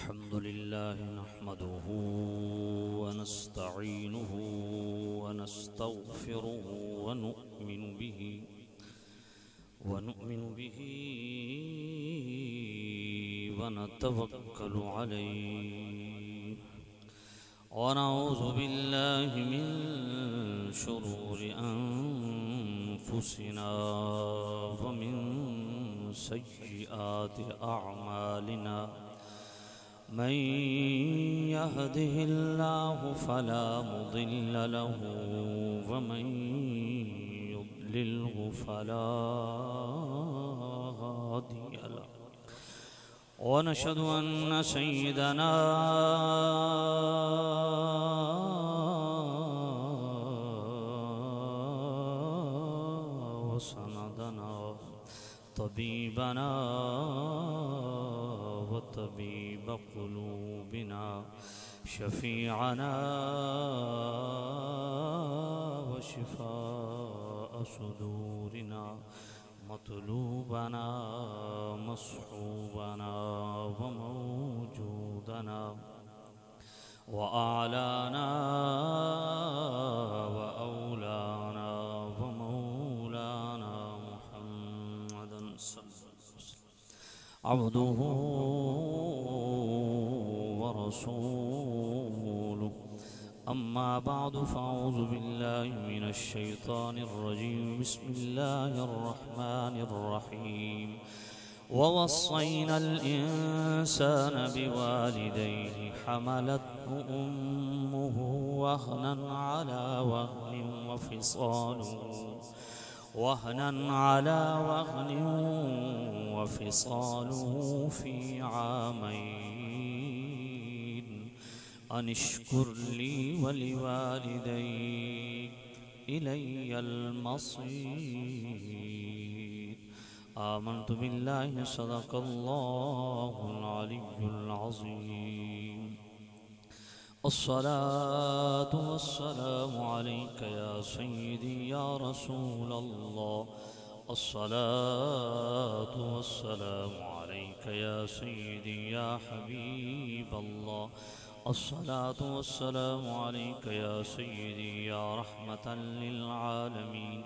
अल्हम्दुलिल्लाह नहमदुहु व नस्तईनुहु व नस्तगफिरुहु व नु'मिनु बिही व नतवक्कलु अलैहि व नऊज़ु बिल्लाहि मिन शुरूरि अनफुसिना व मिन सय्यिआति अअमालिना मन यहदिहिल्लाहु फला मुदिल्ल लहु व मन युद्लिल्हु फला हादिय लहु व नशहदु अन्न सय्यिदना व सनदना तबीबना व तबीब क़ुलूबिना शफ़ीअना व शिफ़ाअ सुदूरिना मतलूबना मस्हूबना व मौजूदना व आलाना व औलाना व मौलाना मुहम्मदन अब्दुहु व रसूलुहु अम्मा बअदु फ़अऊज़ु बिल्लाहि मिनश शैतानिर रजीम बिस्मिल्लाहिर रहमानिर रहीम ववस्सैनल इंसाना बिवालिदैहि हमलतहु उम्मुहु वहनन अला वहनिन वफ़िसालुहु फ़ी आमैन अनिश्कुर ली वलिवालिदैक इलैयल मसीर आमन्तु बिल्लाहि सदक़ल्लाहुल अलियुल अज़ीम अस्सलातु वस्सलामु अलैका या सय्यिदी या रसूलल्लाह अस्सलातु वस्सलामु अलैका या सय्यिदी या हबीबल्लाह अस्सलातु वस्सलामु अलैका या सय्यिदी या रहमतल लिल आलमीन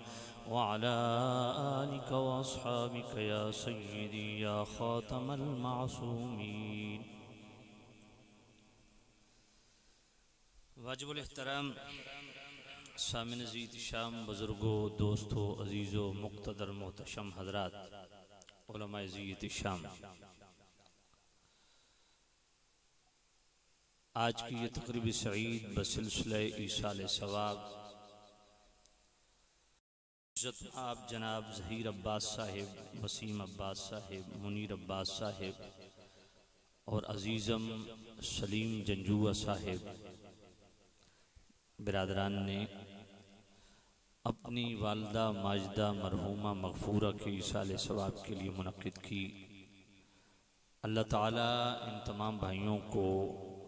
व अला आलिका व अस्हाबिका या सय्यिदी या खातमल मासूमीन। वाजिबुल एहतराम सामिन ज़ीद शाम बुज़ुर्गों दोस्तों अज़ीज़ों मुक़्तदर मोहतशम हज़रात उलमाए ज़ीद शाम, आज की ये तक़रीब सईद बसिलसिले ईसाल सवाब आप जनाब ज़हीर अब्बास साहिब, वसीम अब्बास साहिब, मुनीर अब्बास साहिब और अज़ीज़म सलीम जंजुआ साहिब बिरादरान ने अपनी वालदा माजिदा मरहूमा मग़फ़ूरा के ईसाल सवाब के लिए मुनक़्क़िद की। अल्लाह ताला इन तमाम भाइयों को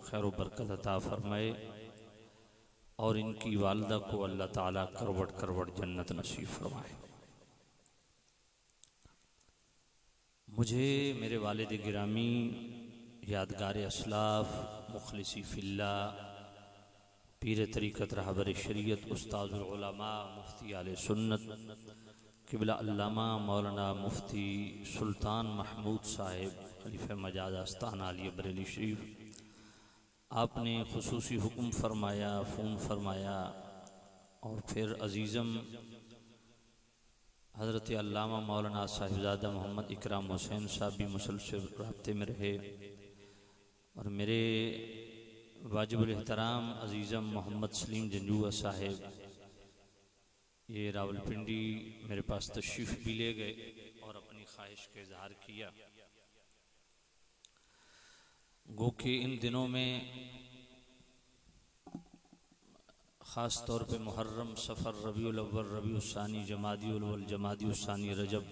खैर व बरकत अता फ़रमाए और इनकी वालदा को अल्लाह ताला करवट करवट जन्नत नसीब फरमाए। मुझे मेरे वालिद गिरामी यादगार असलाफ़ मुखलिसी फ़िल्लाह पीर तरीक़त रहबर शरीयत उस्ताज़ुल उलमा मुफ्ती आले सुन्नत क़िबला अल्लामा मौलाना मुफ्ती सुल्तान महमूद साहिब खलीफ़ा मजाज आस्ताना आलिया बरेली शरीफ, आपने खुसूसी हुक्म फरमाया, फ़ोन फरमाया और फिर अज़ीज़म हज़रत अल्लामा मौलाना साहिबज़ादा मोहम्मद इकराम हुसैन साहब भी मुसलसल राब्ते में रहे और मेरे वाजिबुल एहतराम अज़ीज़म मोहम्मद सलीम जंजुआ साहिब ये रावलपिंडी मेरे पास तशरीफ़ भी ले गए और अपनी ख्वाहिश का इज़हार किया। गो कि इन दिनों में ख़ास तौर पे मुहर्रम, सफ़र, रबीउल अव्वल, रबीउल सानी, जमादिउल अव्वल, जमादिउल सानी, रजब,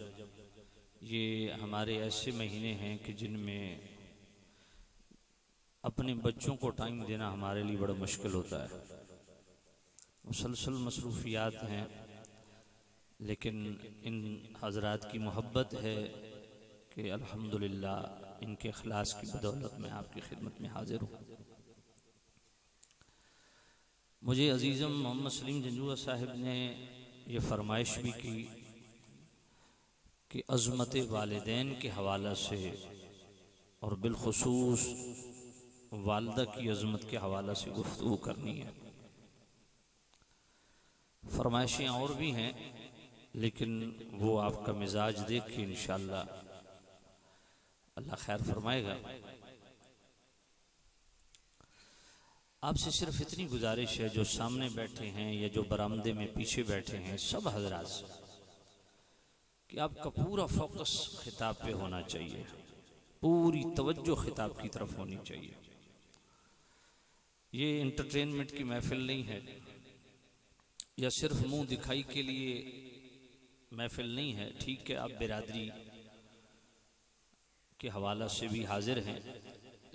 ये हमारे ऐसे महीने हैं कि जिनमें अपने बच्चों को टाइम देना हमारे लिए बड़ा मुश्किल होता है। मुसलसल मसरूफ़ियात हैं, लेकिन इन हज़रात की मोहब्बत है कि कि अल्हम्दुलिल्लाह इनके इखलास की बदौलत मैं आपकी खिदमत में हाजिर हूँ। मुझे अजीज़म मोहम्मद सलीम जंजुआ साहिब ने ये फरमाइश भी की कि अज़मत वालिदैन के हवाला से और बिलखुसूस वालदा की अज़मत के हवाला से गुफ्तगू करनी है। फरमाइशें और भी हैं, लेकिन वो आपका मिजाज देख के इंशाअल्लाह अल्लाह खैर फरमाएगा। आपसे सिर्फ इतनी गुजारिश है, जो सामने बैठे हैं या जो बरामदे में पीछे बैठे हैं, सब हजरात से, कि आपका पूरा फोकस खिताब पे होना चाहिए, पूरी तवज्जो खिताब की तरफ होनी चाहिए। ये इंटरटेनमेंट की महफिल नहीं है या सिर्फ मुंह दिखाई के लिए महफिल नहीं है। ठीक है, आप बिरादरी के हवाला से भी हाजिर हैं,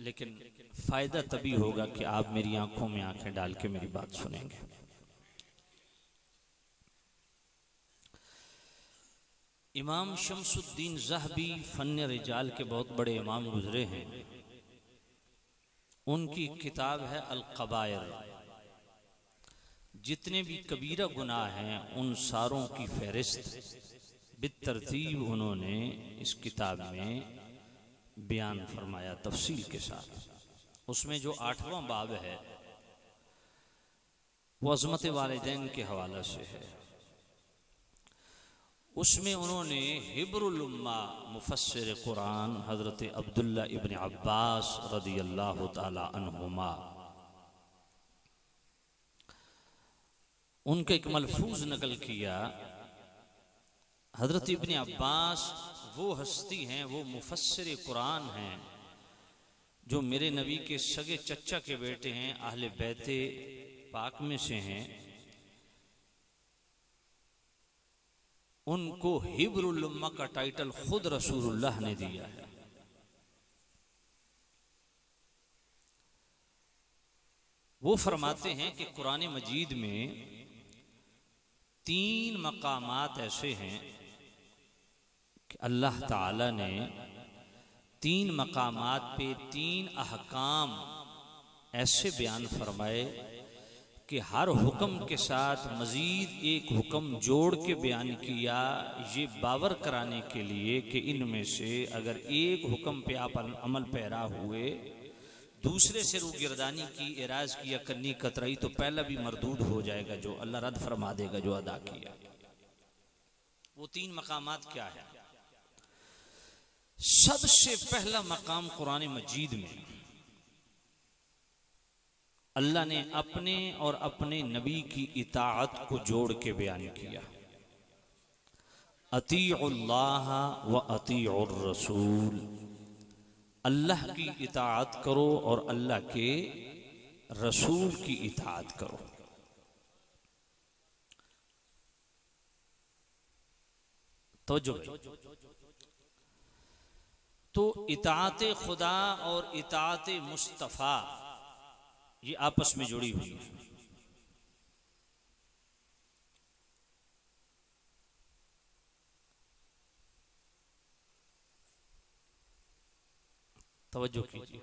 लेकिन फ़ायदा तभी होगा कि आप मेरी आंखों में आंखें डाल के मेरी बात सुनेंगे। इमाम शम्सुद्दीन ज़हबी फ़न्न रिजाल के बहुत बड़े इमाम गुजरे हैं। उनकी किताब है अल-कबायर। जितने भी कबीरा गुनाह हैं उन सारों की फहरिस्त बितरतीब उन्होंने इस किताब में बयान फरमाया तफसील के साथ। उसमें जो 8वां बाब है वो अज़मत वालिदैन के हवाला से है। उसमें उन्होंने हिब्रुल उम्मा मुफस्सिर कुरान हज़रत अब्दुल्ला इब्न अब्बास रदियल्लाहु ताला अन्हुमा, उनका एक मलफूज नकल किया। हज़रत इब्न अब्बास वो हस्ती हैं, वो मुफस्सिर कुरान हैं, जो मेरे नबी के सगे चच्चा के बेटे हैं, अहले बैते पाक में से हैं। उनको हिब्रुल उम्मा का टाइटल खुद रसूलुल्लाह ने दिया है। वो फरमाते हैं कि कुरान मजीद में 3 मकामात ऐसे हैं कि अल्लाह ताला ने 3 मकामात पे 3 अहकाम ऐसे बयान फरमाए कि हर हुक्म के साथ मजीद एक हुक्म जोड़ के बयान किया, ये बावर कराने के लिए कि इनमें से अगर एक हुक्म पे आप अमल पैरा हुए, दूसरे से रूगिरदानी की, एराज की या कन्नी कतराई, तो पहला भी मरदूद हो जाएगा, जो अल्लाह रद्द फरमा देगा जो अदा किया। वो 3 मकामात क्या है? सबसे पहला मकाम कुरान मजीद में अल्लाह ने अपने और अपने नबी की इताअत को जोड़ के बयान किया। अतीउल्लाह व अतीउर रसूल, अल्लाह की इताअत करो और अल्लाह के रसूल की इताअत करो। तो इताअत खुदा और इताअत मुस्तफ़ा ये आपस में जुड़ी हुई है। तवज्जो कीजिए।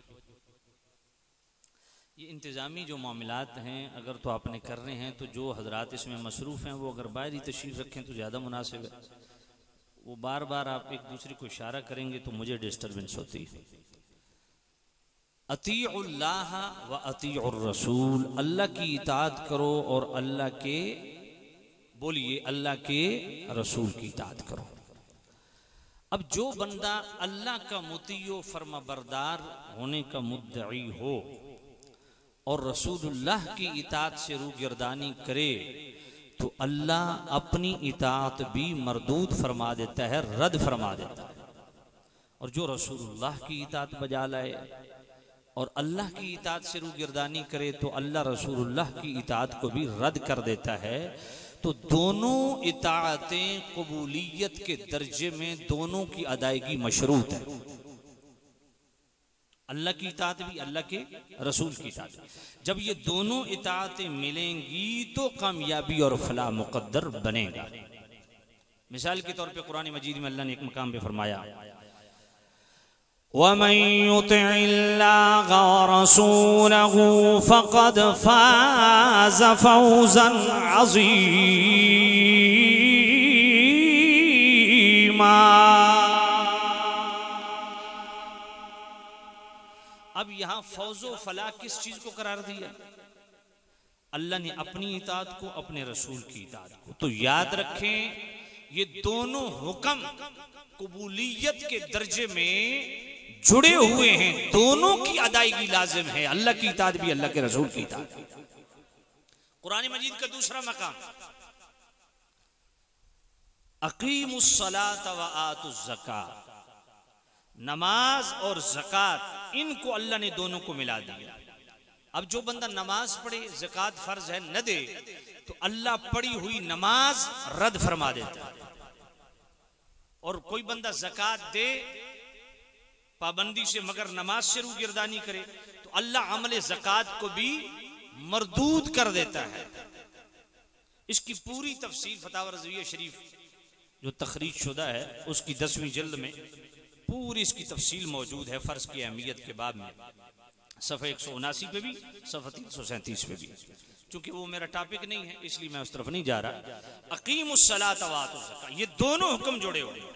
ये इंतज़ामी जो मामलात हैं, अगर तो आपने कर रहे हैं तो जो हजरात इसमें मसरूफ़ हैं वो अगर बाहर ही तशरीफ़ रखें तो ज़्यादा मुनासिब है। वो बार बार आप एक दूसरे को इशारा करेंगे तो मुझे डिस्टर्बेंस होती है। अतीउल्लाह व अतीउर रसूल, अल्लाह की इताअत करो और अल्लाह के, बोलिए, अल्लाह के रसूल की इताअत करो। अब जो बंदा अल्लाह का मुतीयो फरमा बरदार होने का मुद्दई हो और रसूलुल्लाह की इताअत से रूगिरदानी करे, तो अल्लाह अपनी इताअत भी मरदूद फरमा देता है, रद्द फरमा देता है। और जो रसूलुल्लाह की इताअत बजा लाए और अल्लाह की इताअत से रूगिरदानी करे, तो अल्लाह रसूलुल्लाह की इताअत को भी रद्द कर देता है। तो दोनों इताअतें कबूलियत के दर्जे में दोनों की अदायगी मशरूत है। अल्लाह की इताअत भी, अल्लाह के रसूल की इताअत। जब ये दोनों इताअतें मिलेंगी तो कामयाबी और फलाह मुकद्दर बनेगा। मिसाल के तौर पे कुरान मजीद में अल्लाह ने एक मकाम पे फरमाया, वमन युतिइल्लाह व रसूलहु फ़क़द फ़ाज़ फ़ौज़न अज़ीमा। अब यहां फौजो फलाह किस चीज को करार दिया? अल्लाह ने अपनी इताअत को, अपने रसूल की इताअत को। तो याद रखें ये दोनों हुक्म कबूलियत के दर्जे में जुड़े हुए हैं, दोनों की अदायगी लाजिम है। अल्लाह की इताअत भी, अल्लाह के रसूल की इताअत। कुरान मजीद का दूसरा मकाम अकीमुस्सलात व आतुज़्ज़कात, नमाज और ज़कात, इनको अल्लाह ने दोनों को मिला दिया। अब जो बंदा नमाज पढ़े, ज़कात फर्ज है, न दे, तो अल्लाह पढ़ी हुई नमाज रद्द फरमा देता है। और कोई बंदा ज़कात दे पाबंदी से मगर नमाज से रूगिरदानी करे, तो अल्लाह अमल ज़कात को भी मरदूद कर देता है। इसकी पूरी तफसील फतावा रज़विया शरीफ जो तखरीज शुदा है उसकी 10वीं जिल्द में पूरी इसकी तफसील मौजूद है। फर्ज की अहमियत के बाब में सफ़े 179 पे भी, सफ़ा 337 पे भी। चूंकि वो मेरा टॉपिक नहीं है इसलिए मैं उस तरफ नहीं जा रहा। अकीमुस्सलात व आतुज़्ज़कात, ये दोनों हुक्म जुड़े हुए हैं।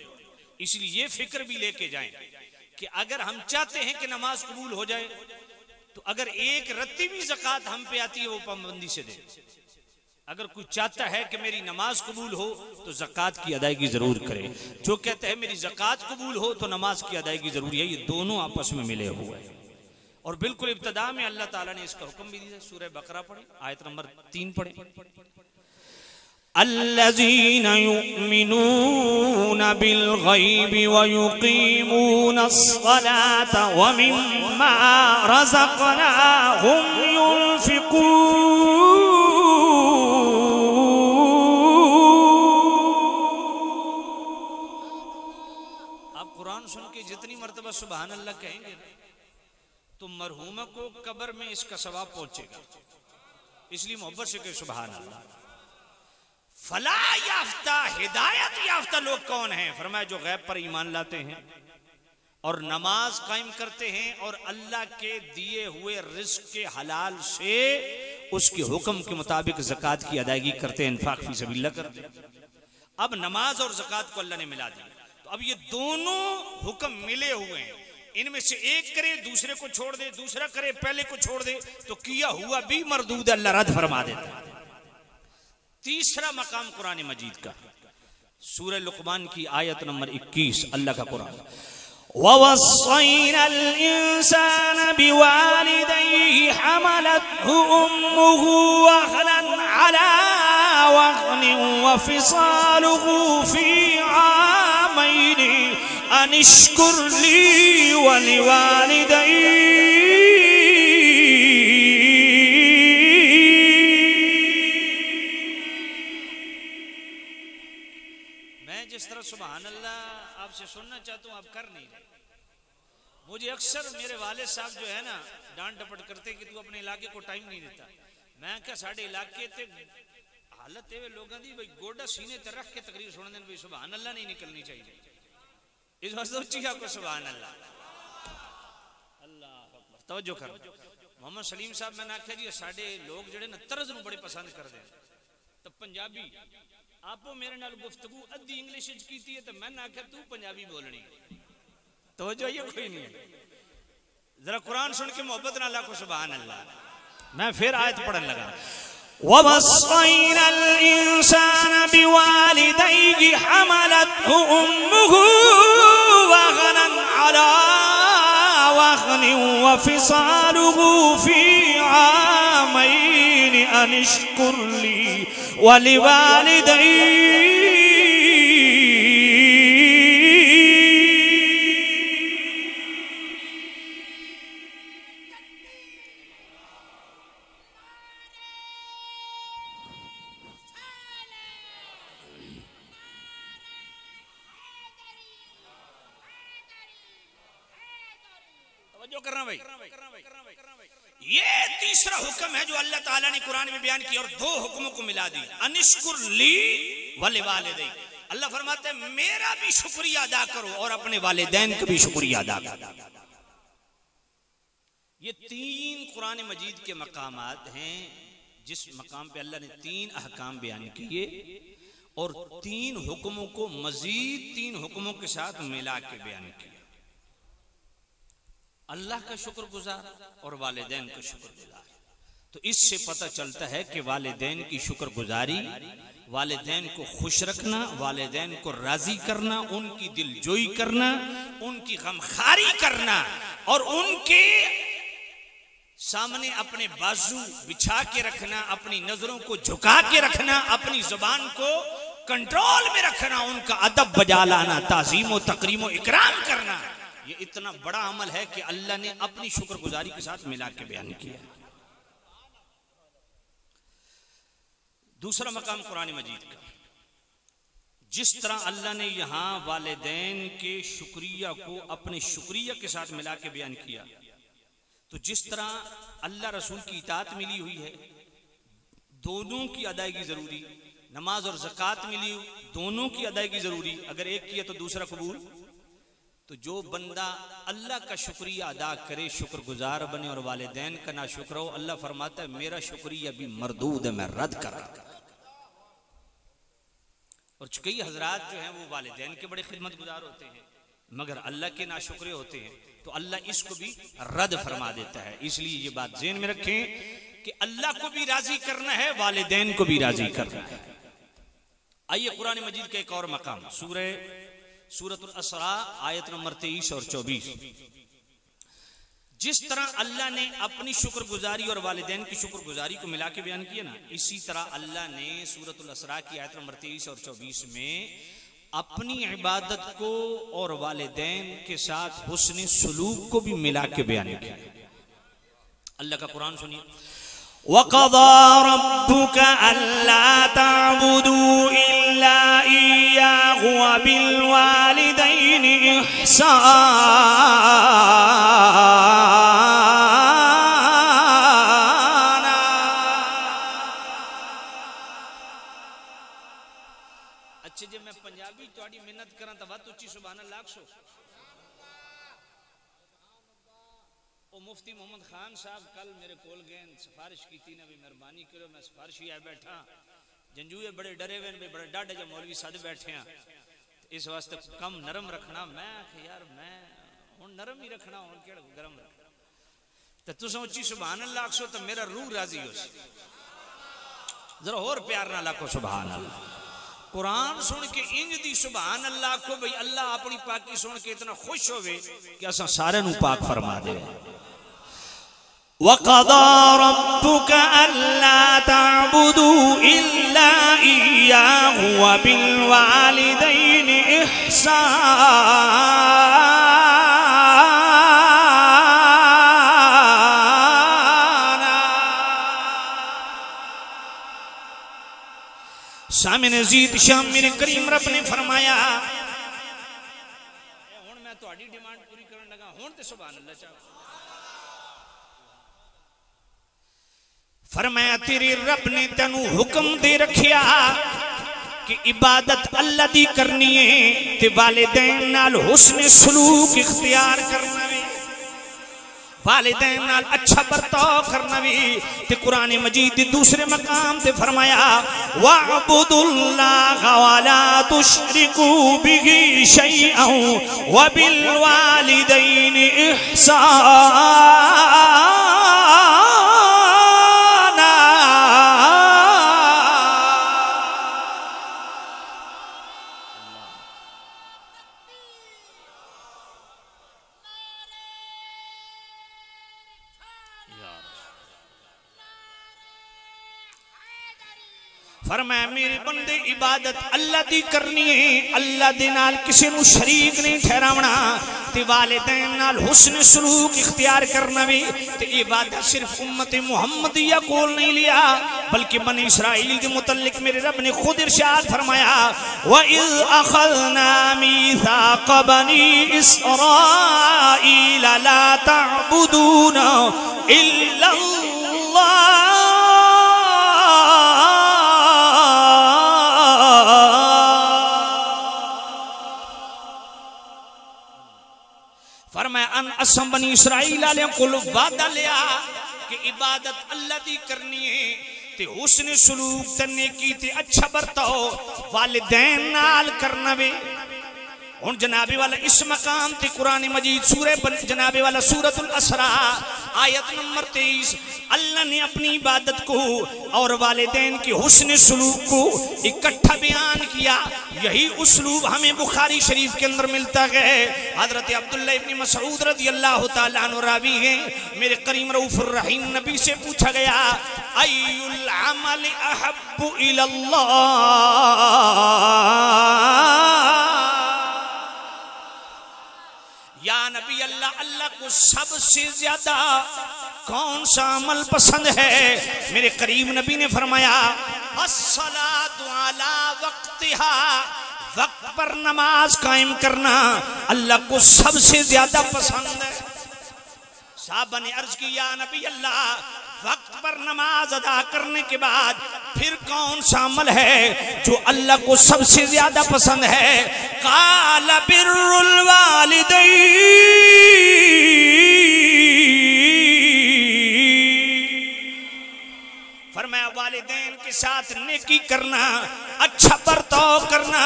इसलिए ये फिक्र भी लेके जाएं कि अगर हम चाहते हैं कि नमाज कबूल हो जाए, तो अगर एक रत्ती भी ज़कात हम पे आती है वो पाबंदी से दे। अगर कोई चाहता है कि मेरी नमाज कबूल हो तो ज़कात की अदायगी जरूर करे। जो कहते हैं मेरी ज़कात कबूल हो तो नमाज की अदायगी जरूरी है। ये दोनों आपस में मिले हुए हैं। और बिल्कुल इब्तदा में अल्लाह ताला ने इसका हुक्म भी दिया। सूरह बकरा पढ़े, आयत नंबर 3 पढ़े। अल्लज़ीना युमिनूना बिल गैबि व युकीमूनस्सलाता व मिम्मा रज़क़नाहुम युनफ़िक़ून। आप कुरान सुन के जितनी मर्तबा सुभान अल्लाह कहेंगे तो मरहूमा को कब्र में इसका सवाब पहुंचेगा। इसलिए मोहब्बत से कहे सुभान अल्लाह। फलाह याफ्ता, हिदायत याफ्ता लोग कौन हैं? फरमाया जो गैब पर ईमान लाते हैं और नमाज कायम करते हैं और अल्लाह के दिए हुए रिस्क के हलाल से उसके हुक्म के मुताबिक ज़कात की अदायगी करते हैं, इन्फाक फी सबीलिल्लाह करते हैं। अब नमाज और ज़कात को अल्लाह ने मिला दिया। तो अब ये दोनों हुक्म मिले हुए हैं। इनमें से एक करे दूसरे को छोड़ दे, दूसरा करे पहले को छोड़ दे, तो किया हुआ भी मरदूद अल्लाह रद्द फरमा देता है। तीसरा मकाम कुरान मजीद का सूरह लुक़मान की आयत नंबर 21, अल्लाह का कुरान। ववस्सैनल इंसान बिवालिदैहि हमलतहु उम्मुहु वहनन अला वहनिन वफिसालुहु फी आमैनि अनिश्कुर ली वलिवालिदैहि। मैं जिस तरह सुभान अल्लाह आपसे सुनना चाहता हूं आप कर नहीं रहे। मुझे अक्सर मेरे वाले साहब जो है ना डांट डपट करते कि तू अपने इलाके को टाइम नहीं देता। मैं क्या साढ़े इलाके ते हालत है लोगों की भाई गोडा सीने ते रख के तकरीर सुन दें भाई सुभान अल्लाह नहीं निकलनी चाहिए। इस वास्ते उच्ची आपको सुभान अल्लाह, अल्लाह अकबर। तवज्जो कर। मोहम्मद सलीम साहब मैंने आख्या जी साढ़े लोग जड़े ना तर्ज नूं बड़े पसंद करते हैं। तो पंजाबी आपो मेरे नाल गुफ्तगू अद्धी इंग्लिश की है तो मैंने आख्या तू पंजाबी बोलनी। तवज्जो ये कोई नहीं है। जरा कुरान सुन के मोहब्बत ना लाखो सुभान अल्लाह। मैं फिर आयत पढ़ने लगा। ववस्सैनल इंसान बिवालिदैहि हमलतहु उम्मुहु वहनन अला वहनिन वफिसालुहु फी आमैनि अनिश्कुर ली वलिवालिदैहि। करना भाई, ये तीसरा हुक्म है जो अल्लाह ताला ने कुरान में बयान किया और दो हुक्मों को मिला दी। अनिश्कुर ली वलिवालिदैहि, अल्लाह फरमाते हैं मेरा भी शुक्रिया अदा करो और अपने वालिदैन का भी शुक्रिया अदा करो। ये 3 कुरान मजीद के मकामात हैं जिस मकाम पे अल्लाह ने 3 अहकाम बयान किए और 3 हुक्मों को मजीद 3 हुक्मों के साथ मिला के बयान किया। अल्लाह का शुक्रगुजार और वालिदैन का शुक्रगुजार। तो इससे पता चलता है कि वालिदैन की शुक्रगुजारी, वालिदैन को खुश रखना, वालिदैन को राजी करना, उनकी दिलजोई करना, उनकी गमखारी करना और उनके सामने अपने बाजू बिछा के रखना, अपनी नजरों को झुका के रखना, अपनी जुबान को कंट्रोल में रखना, उनका अदब बजा लाना, ताजीम व तकरीम व इकराम करना, ये इतना बड़ा अमल है कि अल्लाह ने अपनी शुक्रगुजारी के साथ मिला के बयान किया। दूसरा मकाम कुरान मजीद का, जिस तरह अल्लाह ने यहां वालिदैन के शुक्रिया को अपने शुक्रिया के साथ मिला के बयान किया, तो जिस तरह अल्लाह रसूल की इताअत मिली हुई है, दोनों की अदायगी जरूरी, नमाज और ज़कात मिली, दोनों की अदायगी जरूरी, अगर एक किया तो दूसरा कबूल। तो जो बंदा अल्लाह का शुक्रिया अदा करे, शुक्रगुजार बने और वालिदैन का ना शुक्र हो, अल्लाह फरमाता है मेरा शुक्रिया भी मरदूद है, मैं रद्द कर रहा। और कई हजरात जो हैं वो वालिदैन के बड़े खिदमत गुजार होते हैं मगर अल्लाह के नाशुक्रे होते हैं, तो अल्लाह इसको भी रद्द फरमा देता है। इसलिए ये बात ज़हन में रखें कि अल्लाह को भी राजी करना है, वालिदैन को भी राजी करना है। आइए कुरान मजीद का एक और मकाम, सूरतुल असरा आयत नंबर 23 और 24। जिस तरह अल्लाह ने अपनी शुक्रगुजारी और वालिदैन की शुक्रगुजारी को मिला के बयान किया ना, इसी तरह अल्लाह ने सूरतुल असरा की आयत नंबर 23 और 24 में अपनी इबादत को और वालिदैन के साथ हुस्न सुलूक को भी मिला के बयान किया। अल्लाह का कुरान सुनिए, वक़ज़ा रब्बुका अल्ला ताबुदू इल्ला इय्याहु व बिल वालिदैनि इहसाना। अच्छा जी, मैं पंजाबी तुहाडी मिन्नत करा तो वध उच्ची सुभान अल्लाह सो। मुफ्ती मोहम्मद खान साहब कल मेरे कोल गए, सिफारिश की थी ना भी मेहरबानी करो, मैं सिफारिश ही बैठा, जंजूए बड़े डरे हुए ने, बड़े डाढ़े जो मौलवी सद बैठे हैं, इस वास्ते कम नरम रखना। मैं यार मैं हुण नरम ही रखना, हुण केड़ा गरम रखना, तो तुम उच्ची सुभान अल्लाह आखो तो मेरा रूह राजी हो। जरा होर प्यार ना लाखो सुभान अल्लाह। कुरान सुन के इंज दी सुभान अल्लाह को भाई अल्लाह अपनी पाकी सुन के इतना खुश होवे कि असा सारे नू पाक फरमा दे। वक़ज़ा रब्बुका अल्ला ताबुदू इल्ला इय्याहु व बिल वालिदैनि इहसाना। सामने जीत शाम मेरे करीम रब ने फरमाया, हुण मैं तुहाडी डिमांड पूरी करन लगा, हुण ते सुभान अल्लाह चाहो। फरमाया तेरे रब ने तेनू हुक्म दे रखिया कि इबादत अल्लाह दी करनी है ते वालिदैन नाल हुस्न सुलूक इख्तियार करना है, वालिदैन नाल अच्छा बर्ताव करना भी। ते कुरान मजीद दे दूसरे मकाम ते फरमाया वअबुदुल्लाह वला तुशरिकू बिही शैअन व बिल वालिदैनि इहसाना। फरमाया मेरे बंदे इबादत अल्लाह दी करनी है, अल्लाह दे नाल किसी नू शरीक नहीं ठहरावना, ते वालिदैन नाल हुस्न सुलूक इख्तियार करना भी। ते इबादत सिर्फ उम्मत मुहम्मदिया कोल नहीं लिया बल्कि बनी इसराइल के मुतल्लिक मेरे रब ने खुद इरशाद फरमाया व इज़ अखज़ना मीसाक़ बनी इसराईल ला तअबुदूना इल्लल्लाह फरमाया असम बनी इसराइल आले कोल वादा लिया कि इबादत अल्लाह दी करनी है ते हुस्न सलूक ते नेकी ते अच्छा बर्ताव वालिदैन नाल करना वे। हुन जनाबे वाला इस मकाम ते कुरान मजीद जनाबे वाला सूरतुल असरा आयत नंबर 23 अल्लाह ने अपनी इबादत को और वालिदैन के हुस्न सलूक को इकट्ठा बयान किया। यही उसलूब हमें बुखारी शरीफ के अंदर मिलता है। हजरत अब्दुल्ला इब्न मसऊद रज़ियल्लाहु ताला अन्हु रावी हैं, मेरे करीम रऊफुर रहीम नबी से पूछा गया अय्युल अमल अहब्बु इलल्लाह, या नबी अल्लाह, अल्लाह को सबसे ज्यादा कौन सा अमल पसंद है? मेरे करीम नबी ने फरमाया अस्सलातु अला वक्तिहा, वक्त पर नमाज कायम करना अल्लाह को सबसे ज्यादा पसंद है। साहबा ने अर्ज की या नबी अल्लाह, वक्त पर नमाज अदा करने के बाद फिर कौन सा अमल है जो अल्लाह को सबसे ज्यादा पसंद है? काल बिर्रुल वालिदैन, फरमाया वालिदैन के साथ नेकी करना, अच्छा बर्ताव करना।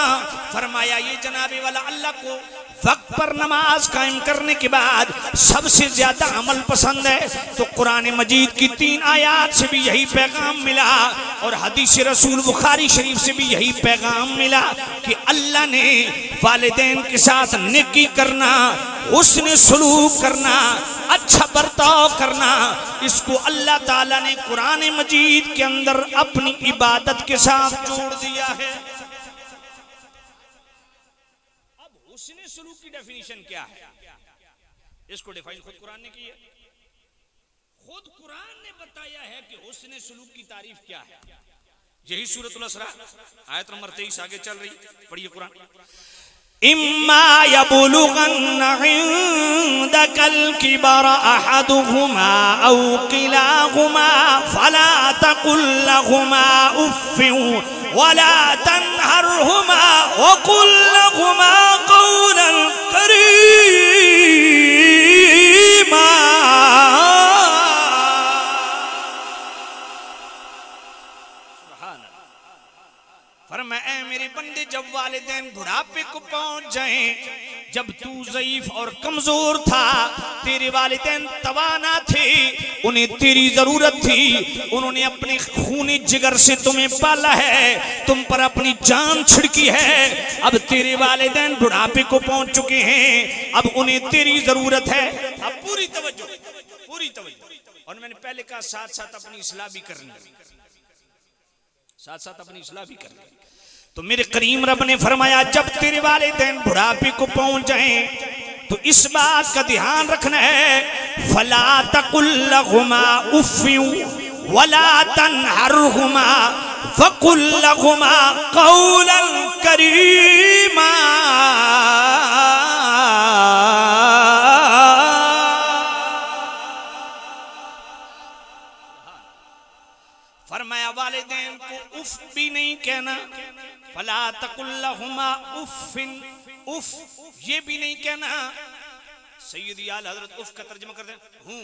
फरमाया ये जनाबे वाला अल्लाह को वक्त पर नमाज कायम करने के बाद सबसे ज्यादा अमल पसंद है। तो कुरान मजीद की 3 आयात से भी यही पैगाम मिला और हदीस रसूल बुखारी शरीफ से भी यही पैगाम मिला कि अल्लाह ने वालिदैन के साथ नेकी करना, हुस्न सलूक करना, अच्छा बर्ताव करना, इसको अल्लाह ताला ने कुरान मजीद के अंदर अपनी इबादत के साथ जोड़ दिया है। हुस्न सलूक की डेफिनेशन क्या है? इसको डिफाइन खुद कुरान ने की है। खुद कुरान ने बताया है कि हुस्न सलूक की तारीफ क्या है। यही सूरतुल असरा आयत नंबर 23 आगे चल रही, पढ़िए कुरान। इम्मा यबलुगन्ना इंदकल किबर अहदुहुमा औ किलाहुमा फला तकुल लहुमा उफ्फिन वला तन्हरहुमा वकुल लहुमा कौलन करीमा। फरमाया ऐ मेरे बंदे, जब वालिदैन बुढ़ापे को पहुंच जाएं, जब तू ज़ईफ और कमजोर था, तेरे वालिदैन तवाना थे, उन्हें तेरी जरूरत थी, उन्होंने अपने खूनी जिगर से तुम्हें पाला है, तुम पर अपनी जान छिड़की है। अब तेरे वालिदैन बुढ़ापे को पहुंच चुके हैं, अब उन्हें तेरी जरूरत है। अब पूरी तवज्जो, पूरी तवज्जो। और मैंने पहले कहा साथ साथ अपनी इस्लाह भी करनी, साथ साथ अपनी इस्लाह भी करनी। तो मेरे करीम रब ने फरमाया जब तेरे वालिदैन बुढ़ापे को पहुंच जाएं तो इस बात का ध्यान रखना है, फला तकुल लहुमा उफ्फिन वला तन्हरहुमा फकुल लहुमा कौलन करीमा। फरमाया वालिदैन को उफ भी नहीं कहना, फला तकुल लहुमा उफ्फिन, उफ ये भी नहीं कहना। सैयदी आल हजरत उफ का तर्जुमा कर दे हूं,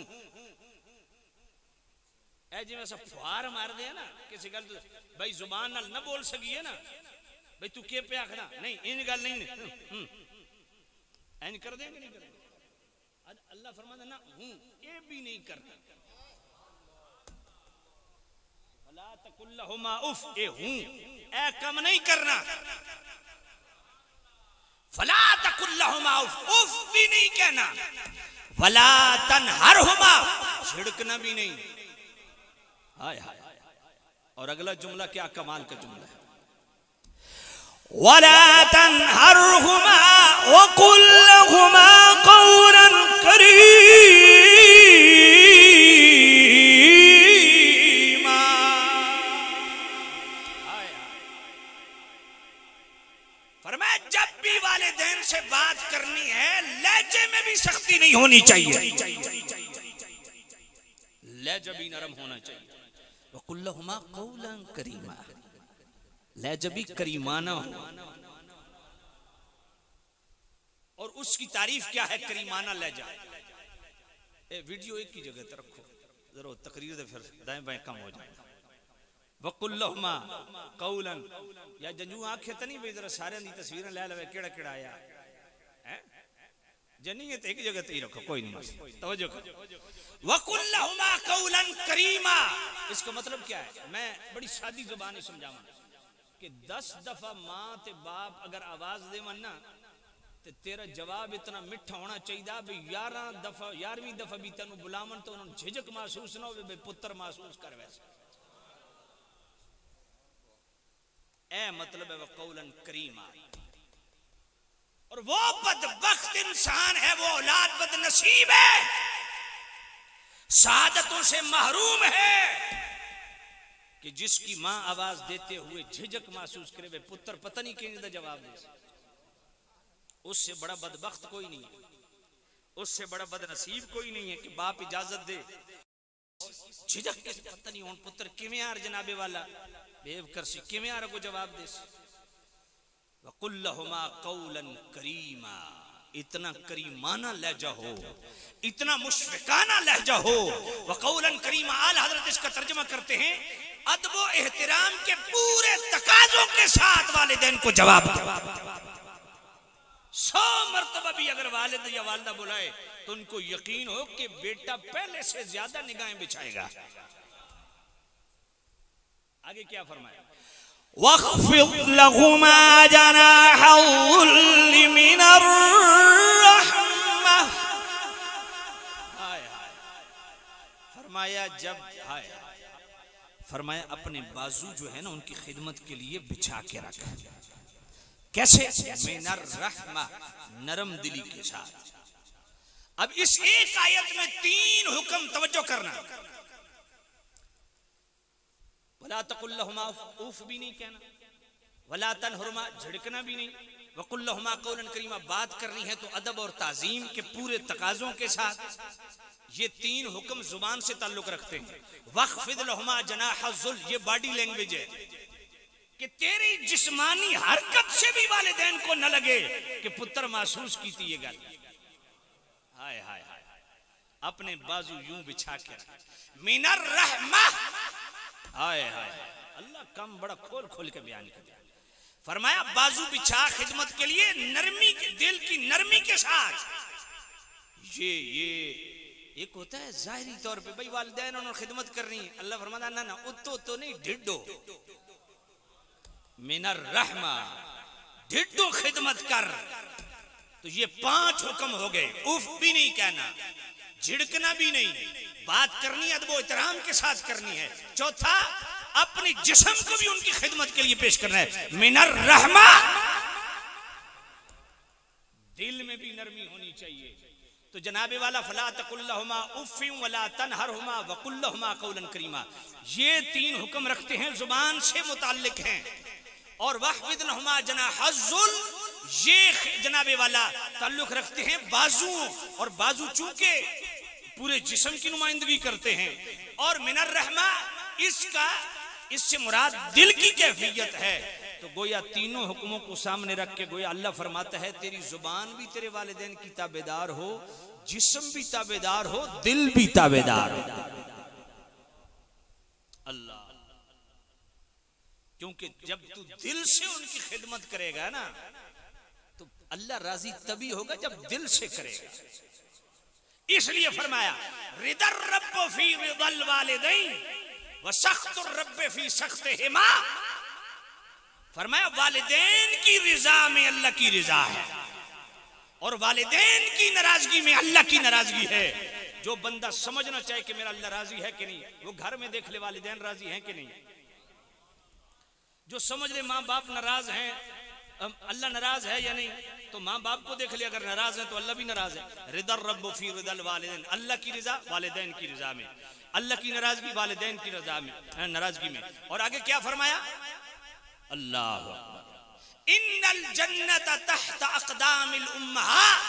ऐ जी वैसा फुहार मार दे ना किसी गल भाई जुबान नाल न बोल सकी है ना भाई तू के पे आखना नहीं, इन गल नहीं ऐन कर देंगे, नहीं करेंगे। अल्लाह फरमाता ना हूं, ये भी नहीं करना। फला तकुल लहुमा उफ, ए हूं, ए कम नहीं करना। फला तकुल लहुमा उफ, उफ भी नहीं कहना। वला तन्हरहुमा, छिड़कना भी नहीं। हाय हाय। और अगला जुमला क्या कमाल का जुमला है, वला तन्हरहुमा वकुल लहुमा कौलन करीमा। फरमाया जब भी वालिदैन से बात करनी है लहजे में भी सख्ती नहीं होनी चाहिए, लहजा भी नरम होना चाहिए। वकुल लहुमा कौलन करीमा, लहजा भी करीमाना हो। और उसकी तारीफ क्या है करीमाना लहजा? ए वीडियो एक ही जगह ते रखो जरा तकरीर दे फिर दाएं बाएं कम हो जाए। वकुल्लहुमा कौलन या जंजू आंखें तो नहीं भाई जरा सारे दी तस्वीरें ले लवे केड़ा केड़ा आया है जनी है तो एक जगह ते ही रखो कोई नहीं तवज्जो करो। वकुल्लहुमा कौलन करीमा इसका मतलब क्या है? मैं बड़ी सादी जुबान समझावा कि 10 दफा मां ते बाप अगर आवाज देवन ना ते तेरा जवाब इतना मिठा होना चाहिए भी 11वीं दफा भी तेन बुलावन तो उन्होंने झिझक महसूस ना हो पुत्र महसूस कर वैसे ए मतलब है वकौलन करीमा। और वो बदबख्त इंसान है, वो औलाद बदनसीब है, सादतों से महरूम है कि जिसकी मां आवाज देते हुए झिझक महसूस करे वे पुत्र पता नहीं कहीं जवाब दे। उससे बड़ा बदबख्त कोई नहीं है, उससे बड़ा बदनसीब कोई नहीं है कि बाप इजाजत दे झिझक के पता नहीं हुन पुत्र किवें यार जनाबे वाला बेव कर सी किवें यार को जवाब दे। वकुल्लहुमा कौलन करीमा इतना करीमाना लहजा हो, इतना मुशफिकाना लहजा हो। वकौलन करीमा आला हजरत इसका तर्जुमा करते हैं अदब एहतराम के पूरे तकाजों के साथ वालिदैन को जवाब 100 मर्तबा भी अगर वालिद या वालिदा बुलाए तो उनको यकीन हो कि बेटा पहले से ज्यादा निगाहें बिछाएगा। आगे क्या फरमाया? वख्फिद लहुमा जनाहुल मिनर रहमा। फरमाया जब फरमाया अपने बाजू जो है ना उनकी खिदमत के लिए बिछा के रखा। कैसे? मिनर रहमा नरम दिली के साथ। अब इस एक आयत में 3 हुक्म तवज्जो करना। वला तकुल्लहुमा उफ भी नहीं कहना, वला तनहुरमा झिड़कना भी नहीं, वकुल्लहुमा कौलन करीमा बात करनी है तो अदब और ताजीम के पूरे तकाजों के साथ। ये 3 हुक्म जुबान से ताल्लुक रखते हैं। वख्फिद लहुमा जनाहुल ये बॉडी लैंग्वेज है कि तेरी जिस्मानी हरकत से भी वालिदैन को न लगे कि पुत्र महसूस की थी ये गल। हाय हाय हाय अपने बाजू यूं बिछा के मिनर रहमा। हाय हाय अल्लाह कम बड़ा खोल खोल के बयान कर दिया। फरमाया बाजू बिछा खिदमत के लिए नरमी के दिल की नरमी के साथ। ये एक होता है जाहिरी तौर पे भाई वालिदैन उन्होंने खिदमत करनी है। अल्लाह फरमाता ना ना उतो तो नहीं ढिड्डो मिनर रहमा ढिड्डो खिदमत कर। तो ये 5 हुक्म हो गए। उफ भी नहीं कहना, झिड़कना भी नहीं, बात करनी अदब एहतराम के साथ करनी है। चौथा अपने जिस्म को भी उनकी खिदमत के लिए पेश करना है। मिनर रहमा दिल में भी नरमी होनी चाहिए। तो जनाबे वाला फला तकुल्लहुमा उफ़्फ़िन वला तनहरहुमा वकुल्लहुमा कौलन करीमा ये 3 हुक्म रखते हैं, जुबान से मुताल्लिक हैं। और वख्फिद लहुमा जनाहुल ये जनाबे वाला ताल्लुक रखते हैं बाजुओं, और बाजू चूंकि पूरे जिस्म की नुमाइंदगी करते हैं। और मिनर रहमा इससे मुराद दिल की कैफियत है। तो गोया तीनों हुक्मों को सामने रख के गोया अल्लाह फरमाता है तेरी जुबान भी तेरे वालिदैन की ताबेदार हो, जिस्म भी ताबेदार हो, दिल भी ताबेदार हो। अल्लाह क्योंकि जब तू दिल से उनकी खिदमत करेगा ना तो अल्लाह राजी तभी होगा जब दिल से करेगा। इसलिए फरमाया रिदर रब्ब फी रिदल वालिदैन व सख्तुर रब्ब फी सख्तिहिमा। फरमाया वालिदैन की रिजा में अल्लाह की रिजा है और वालिदैन की नाराजगी में अल्लाह की नाराजगी है। जो बंदा समझना चाहे कि मेरा अल्लाह राजी है कि नहीं, वो घर में देख ले वालिदैन राजी हैं कि नहीं। जो समझ ले माँ बाप नाराज हैं, अल्लाह नाराज है या नहीं, तो माँ बाप को देख ले, अगर नाराज है तो अल्लाह भी नाराज है। रिदर रब्ब फी रिदल वालिदैन अल्लाह की रिजा वालिदैन की रिजा में, अल्लाह की नाराजगी वालिदैन की रजा में नाराजगी में। और आगे क्या फरमाया? अल्लाह इन्नल जन्नत तहत अक़दामिल उम्महात।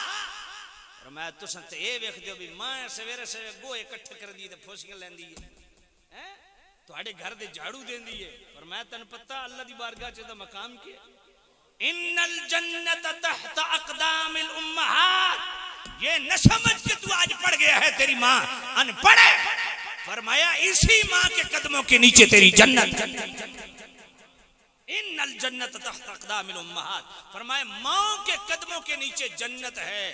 फरमाया तुसां ते ए वेख दियो भी मां सवेरे सवेरे गोए इकट्ठे कर दी ते फुसियां लैंदी है तुहाडे घर दे झाड़ू देंदी है। फरमाया तन पता अल्लाह दी बारगाह च दा मकाम की है। इन्नल जन्नत तहत अक़दामिल उम्महात। ये न समझ के तू आज पड़ गया है तेरी माँ अनपढ़ है, फरमाया इसी माँ के कदमों के नीचे तेरी जन्नत। इन्नल जन्नत तहत अक़दामिल उम्महात, फरमाया माँ के कदमों के नीचे जन्नत है।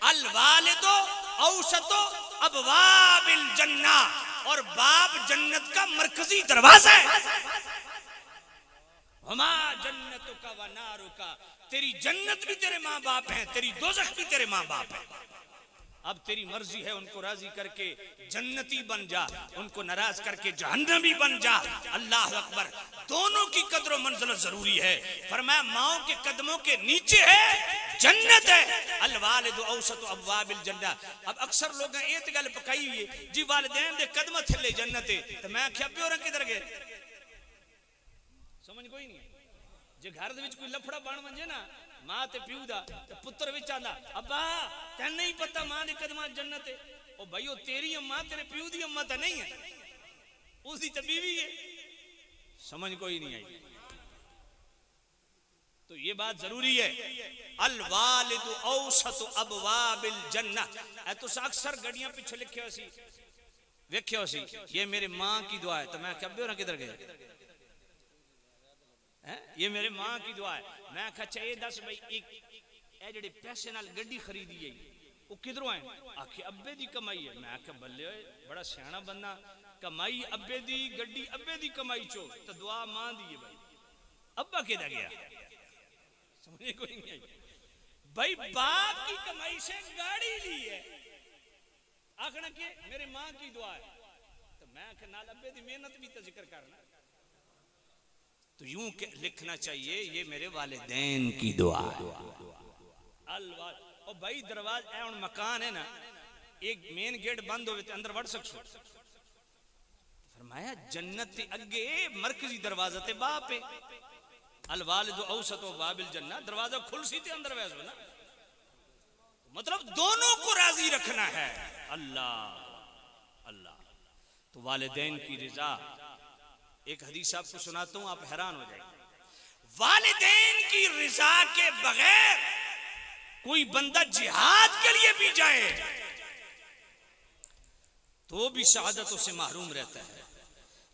अल वालिदो औसतो अबवाबिल जन्ना, और बाप जन्नत का मरकजी दरवाजा है। हमा जन्नतु का व नारु का, तेरी जन्नत भी तेरे माँ बाप हैं, तेरी दोज़ख भी तेरे माँ बाप है। अब तेरी मर्जी है, उनको राजी करके जन्नती बन जा, उनको नाराज करके जहन्नमी बन जा। अल्लाह अकबर। दोनों की कदर मंजिल जरूरी है। फरमाया माओ के कदमों के नीचे है जन्नत है। अल वालिदु औसतु अबवाबिल जन्ना। अब अक्सर लोग ये गल पकाई हुई है जी वालिदैन दे कदम थले जन्नत है, तो मैं आख्या प्यो रंग किधर गए, समझ कोई नहीं। जे घर दे विच कोई लफड़ा बन वंजे ना मां ते प्यू दा, ते पुत्र विच आंदा अब्बा तैन नहीं पता मां दे कदमां जन्नत है। ओ भाई ओ तेरी अम्मा तेरे प्यू दी अम्मा तो नहीं है, उसदी तो बीवी है। समझ कोई नहीं आई। तो ये बात जरूरी है। अल वालिदु औसतु अबवाबिल जन्नह। ए तो अक्सर गड्डियां पीछे लिखे हो सी, वेख्यो सी ये मेरे मां की दुआ है, तो मैं कब्बे ना किधर गए हैं, ये मेरे मां की दुआ है। मैं अच्छा ये दस भाई एक ए जेड़े पैसे नाल गड्डी खरीदी है वो किधरों आए, आखे अब्बे दी कमाई है। मैं आख्या बल्ले ओए बड़ा सियाना बंदा, कमाई अब्बे दी, गड्डी अब्बे दी कमाई चो, तो दुआ मां दी है भाई, अब्बा किधर गया, समझे कोई नहीं आई। भाई बाप की कमाई से गाड़ी ली है, आखना के मेरे मां की दुआ है, तो मैं आख्या नाल अब्बे दी मेहनत भी तो जिक्र करना। तो यूं लिखना चाहिए ये मेरे वालिदैन की दुआ है। और भाई दरवाजा ए मकान है ना, एक मेन गेट बंद हो तो अंदर बढ़ सकसो। फरमाया जन्नत अगे मरकजी दरवाजा ते बाप है। अल वालिदु औसतु अबवाबिल जन्नह, दरवाजा खुल सी ते अंदर वैसो ना, मतलब दोनों को राजी रखना है। अल्लाह अल्लाह। तो वालिदैन की रिजा, एक हदीस आपको सुनाता हूं, आप हैरान हो जाएंगे। वालिदैन की रिजा के बगैर कोई बंदा जिहाद के लिए भी जाए तो भी शहादतों से महरूम रहता है।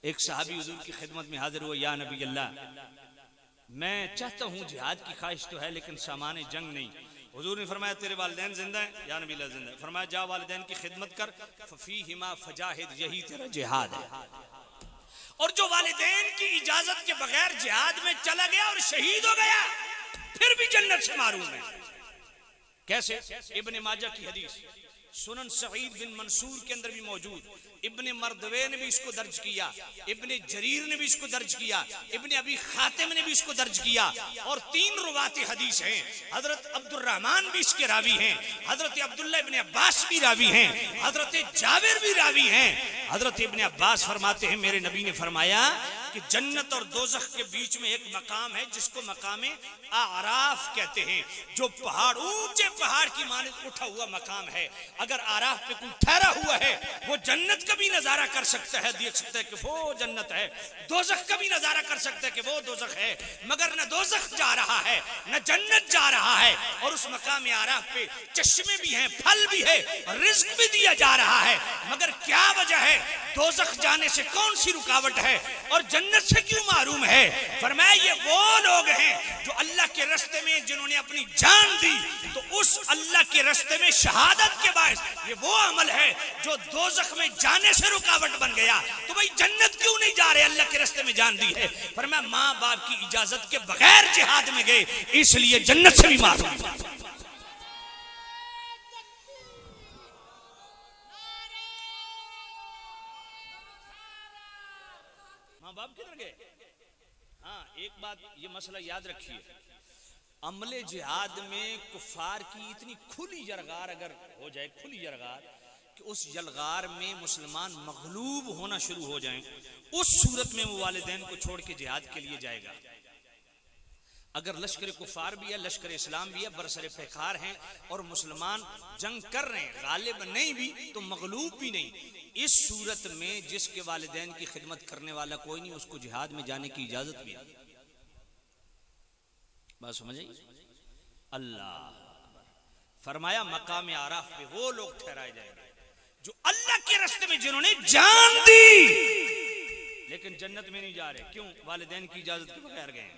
एक सहाबी हुजूर की खिदमत में हाजिर हुआ, या नबी अल्लाह मैं चाहता हूं जिहाद की ख्वाहिश तो है लेकिन सामान जंग नहीं। हुजूर ने फरमाया तेरे वालिदैन जिंदा है, या नबी अल्लाह जिंदा है। फरमाया जा वालिदैन की खिदमत कर, फफीहिमा फजाहिद, यही तेरा जिहाद है। और जो वालिदैन की इजाजत के बगैर जिहाद में चला गया और शहीद हो गया फिर भी जन्नत से मारूम है। कैसे? इब्ने माजा की हदीस, सुनन सईद बिन मंसूर के अंदर भी मौजूद, इब्ने मर्दवे ने भी इसको दर्ज किया, इब्ने जरीर ने भी इसको दर्ज किया, इब्ने अबी खातिम ने भी इसको दर्ज किया। और 3 रुवाती हदीस हैं। हजरत अब्दुर्रहमान भी इसके रावी हैं, हजरत अब्दुल्ला इब्ने अब्बास भी रावी हैं, हजरत जाबिर भी रावी हैं। हजरत इब्ने अब्बास फरमाते हैं मेरे नबी ने फरमाया कि जन्नत और दोज़ख के बीच में एक मकाम है जिसको मकामे आराफ कहते हैं, जो पहाड़, ऊंचे पहाड़ की मानिंद उठा हुआ मकाम है। अगर आराफ पे कोई ठहरा हुआ है वो जन्नत का भी नजारा कर सकता है, देख सकता है कि वो जन्नत है, दोज़ख का भी नजारा कर सकता है कि वो दोज़ख है। मगर न दोज़ख जा रहा है न जन्नत जा रहा है। और उस मकाम आराफ पे चश्मे भी हैं, फल भी है, रिज्क भी दिया जा रहा है। मगर क्या वजह है, दोज़ख जाने से कौन सी रुकावट है और जन्नत से क्यों मारूम है? फरमाया ये वो लोग हैं जो अल्लाह के रास्ते में जिन्होंने अपनी जान दी, तो उस अल्लाह के रास्ते में शहादत के बाद ये वो अमल है जो दोज़ख में जाने से रुकावट बन गया। तो भाई जन्नत क्यों नहीं जा रहे? अल्लाह के रास्ते में जान दी है। फरमाया माँ बाप की इजाजत के बगैर जिहाद में गए, इसलिए जन्नत से भी मारूम। बाप किधर गए? हाँ, एक बात ये मसला याद रखिए, अमले जिहाद में कुफार की इतनी खुली जरगार अगर हो जाए, खुली जरगार कि उस जलगार में मुसलमान मगलूब होना शुरू हो जाएं, उस सूरत में वो वालिदैन को छोड़ के जिहाद के लिए जाएगा। अगर लश्कर कुफार भी है, लश्कर इस्लाम भी है, बरसरे पैखार हैं और मुसलमान जंग कर रहे हैं, गालिब नहीं भी तो मगलूब भी नहीं, इस सूरत में जिसके वालिदैन की खिदमत करने वाला कोई नहीं, उसको जिहाद में जाने की इजाजत भी है। बात समझ आई? अल्लाह फरमाया मकाम आराफ पे वो लोग ठहराए जाएंगे जो के रास्ते में जिन्होंने जान दी, लेकिन जन्नत में नहीं जा रहे। क्यों? वालिदैन की इजाजत के बगैर गए।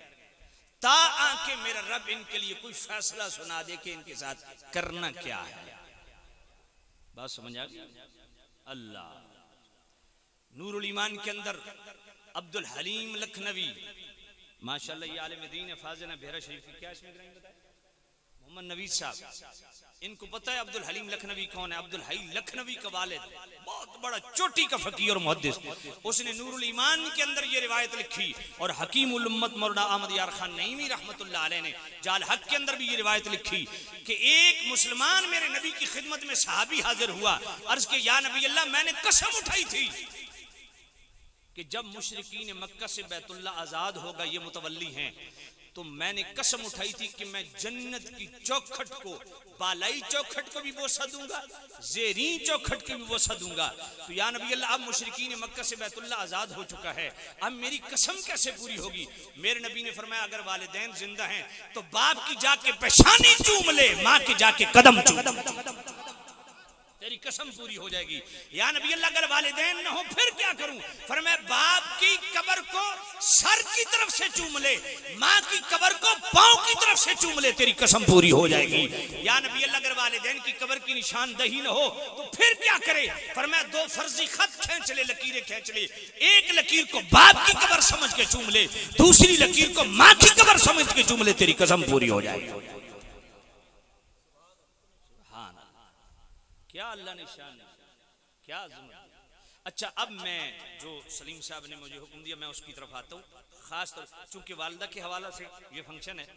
ता आके मेरा रब इनके लिए कोई फैसला सुना दे कि इनके साथ करना क्या है। बात समझ आ गई? अल्लाह नूरुल ईमान के अंदर अब्दुल हलीम लखनवी, माशाल्लाह ये आलिम दीन है, फाज़िल बेहरा शरीफ की क्या इसमें बताया, मोहम्मद नवीद साहब। इनको पता है अब्दुल हलीम लखनवी कौन है? अब्दुल हई लखनवी का वालिद, बहुत बड़ा चोटी का फकीर और मुहद्दिस। उसने नूरुल ईमान के अंदर ये रिवायत लिखी, और हकीमुल उम्मत मौलाना अहमद यार खान नईमी रहमतुल्लाह अलैह ने जाल हक के अंदर भी ये रिवायत लिखी कि एक मुसलमान मेरे नबी की खिदमत में सहाबी हाजिर हुआ, अर्ज के या नबी अल्लाह, मैंने कसम उठाई थी कि जब मुशरिकीन मक्का से बैतुल्लाह आजाद होगा, ये मुतवल्ली हैं, तो मैंने कसम उठाई थी कि मैं जन्नत की चौखट को, बालाई चौखट को भी बोसा दूंगा, जेरी चौखट को भी बोसा दूंगा। तो या नबी अल्लाह, अब मुशरिकीन मक्का से बैतुल्लाह आजाद हो चुका है, अब मेरी कसम कैसे पूरी होगी? मेरे नबी ने फरमाया अगर वालिदैन जिंदा हैं तो बाप की जाके पेशानी चूम ले, माँ की जाके कदम चूम, तेरी कसम पूरी हो जाएगी। या नबी अल्लाह, अगर वालिदैन न हो फिर क्या करूं? फरमाया बाप की कब्र को सर की तरफ से चूम ले, माँ की कब्र को पांव की तरफ से चूम ले, तेरी कसम पूरी हो जाएगी। या नबी अल्लाह, अगर वालिदैन की कब्र की निशानदही न हो तो फिर क्या करे? फरमाया दो फर्जी खत खींच ले, लकीरें खींच ले, एक लकीर को बाप की कब्र समझ के चूम ले, दूसरी लकीर को माँ की कब्र समझ के चूम ले, तेरी कसम पूरी हो जाएगी। क्या अल्लाह ने शान, क्या अज़मत। अच्छा, अब मैं जो सलीम साहब ने मुझे हुक्म दिया मैं उसकी तरफ आता हूँ। खास तौर चूंकि वालदा के हवाला से ये फंक्शन है,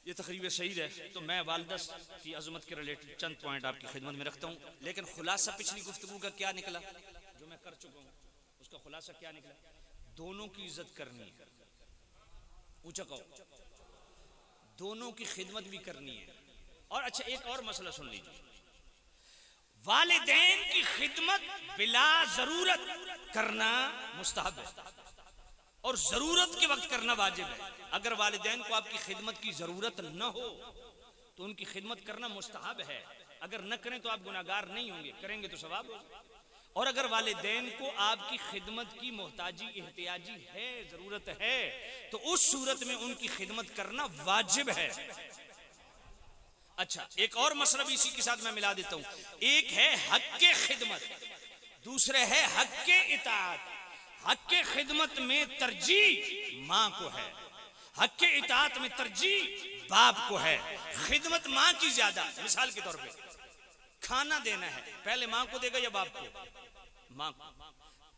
ये तकरीब सही है, तो मैं वालदा की अज़मत के रिलेटेड चंद पॉइंट आपकी खिदमत में रखता हूँ। लेकिन खुलासा पिछली गुफ्तगू का क्या निकला, जो मैं कर चुका हूँ, उसका खुलासा क्या निकला? दोनों की इज्जत करनी है, ऊंचा कहो, दोनों की खिदमत भी करनी है। और अच्छा, एक और मसला सुन लीजिए, वालिदैन की खिदमत बिला जरूरत करना मुस्तहब है और जरूरत के वक्त करना वाजिब है। अगर वालिदैन को आपकी खिदमत की जरूरत न हो तो उनकी खिदमत करना मुस्तहब है। अगर न करें तो आप गुनाहगार नहीं होंगे, करेंगे तो सवाब होगा। और अगर वालिदैन को आपकी खिदमत की मोहताजी एहतियाजी है, जरूरत है, तो उस सूरत में उनकी खिदमत करना वाजिब है। अच्छा, एक और मसला भी इसी के साथ मैं मिला देता हूं। एक है हक के खिदमत, दूसरे है हक के इताअत। हक के खिदमत में तरजीह माँ को है, हक के इताअत में तरजीह बाप को है। खिदमत माँ की ज्यादा, मिसाल के तौर पे खाना देना है, पहले माँ को देगा या बाप को? माँ को।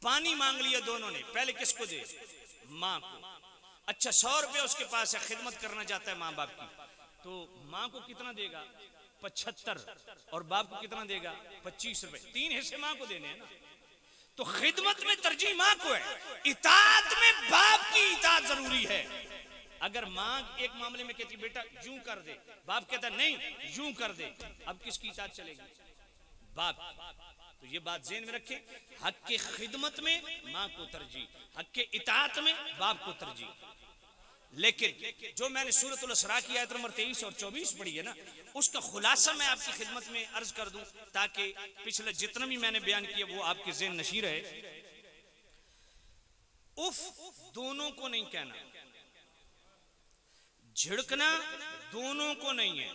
पानी मांग लिया दोनों ने, पहले किसको दे? माँ को। अच्छा, 100 रुपये उसके पास है, खिदमत करना चाहता है माँ बाप की, तो माँ को कितना देगा? 75, और बाप को कितना देगा? 25 रुपए। 3 हिस्से माँ को देने हैं ना। तो खिदमत में तरजीह माँ को है, इताअत में बाप की इताअत जरूरी है। अगर माँ एक मामले में कहती बेटा यूं कर दे, बाप कहता नहीं यूं कर दे, अब किसकी इताअत चलेगी? बाप। तो ये बात ज़हन में रखें, हक के खिदमत में माँ को तरजीह, हक के इताअत में बाप को तरजीह। लेकिन जो मैंने सूरतुल इसरा की आयत नंबर 23 और 24 पढ़ी है ना, उसका खुलासा मैं आपकी खिदमत में अर्ज कर दूं ताकि पिछले जितना भी मैंने बयान किया वो आपके ज़हन नशी रहे। उफ दोनों को नहीं कहना, झिड़कना दोनों को नहीं है,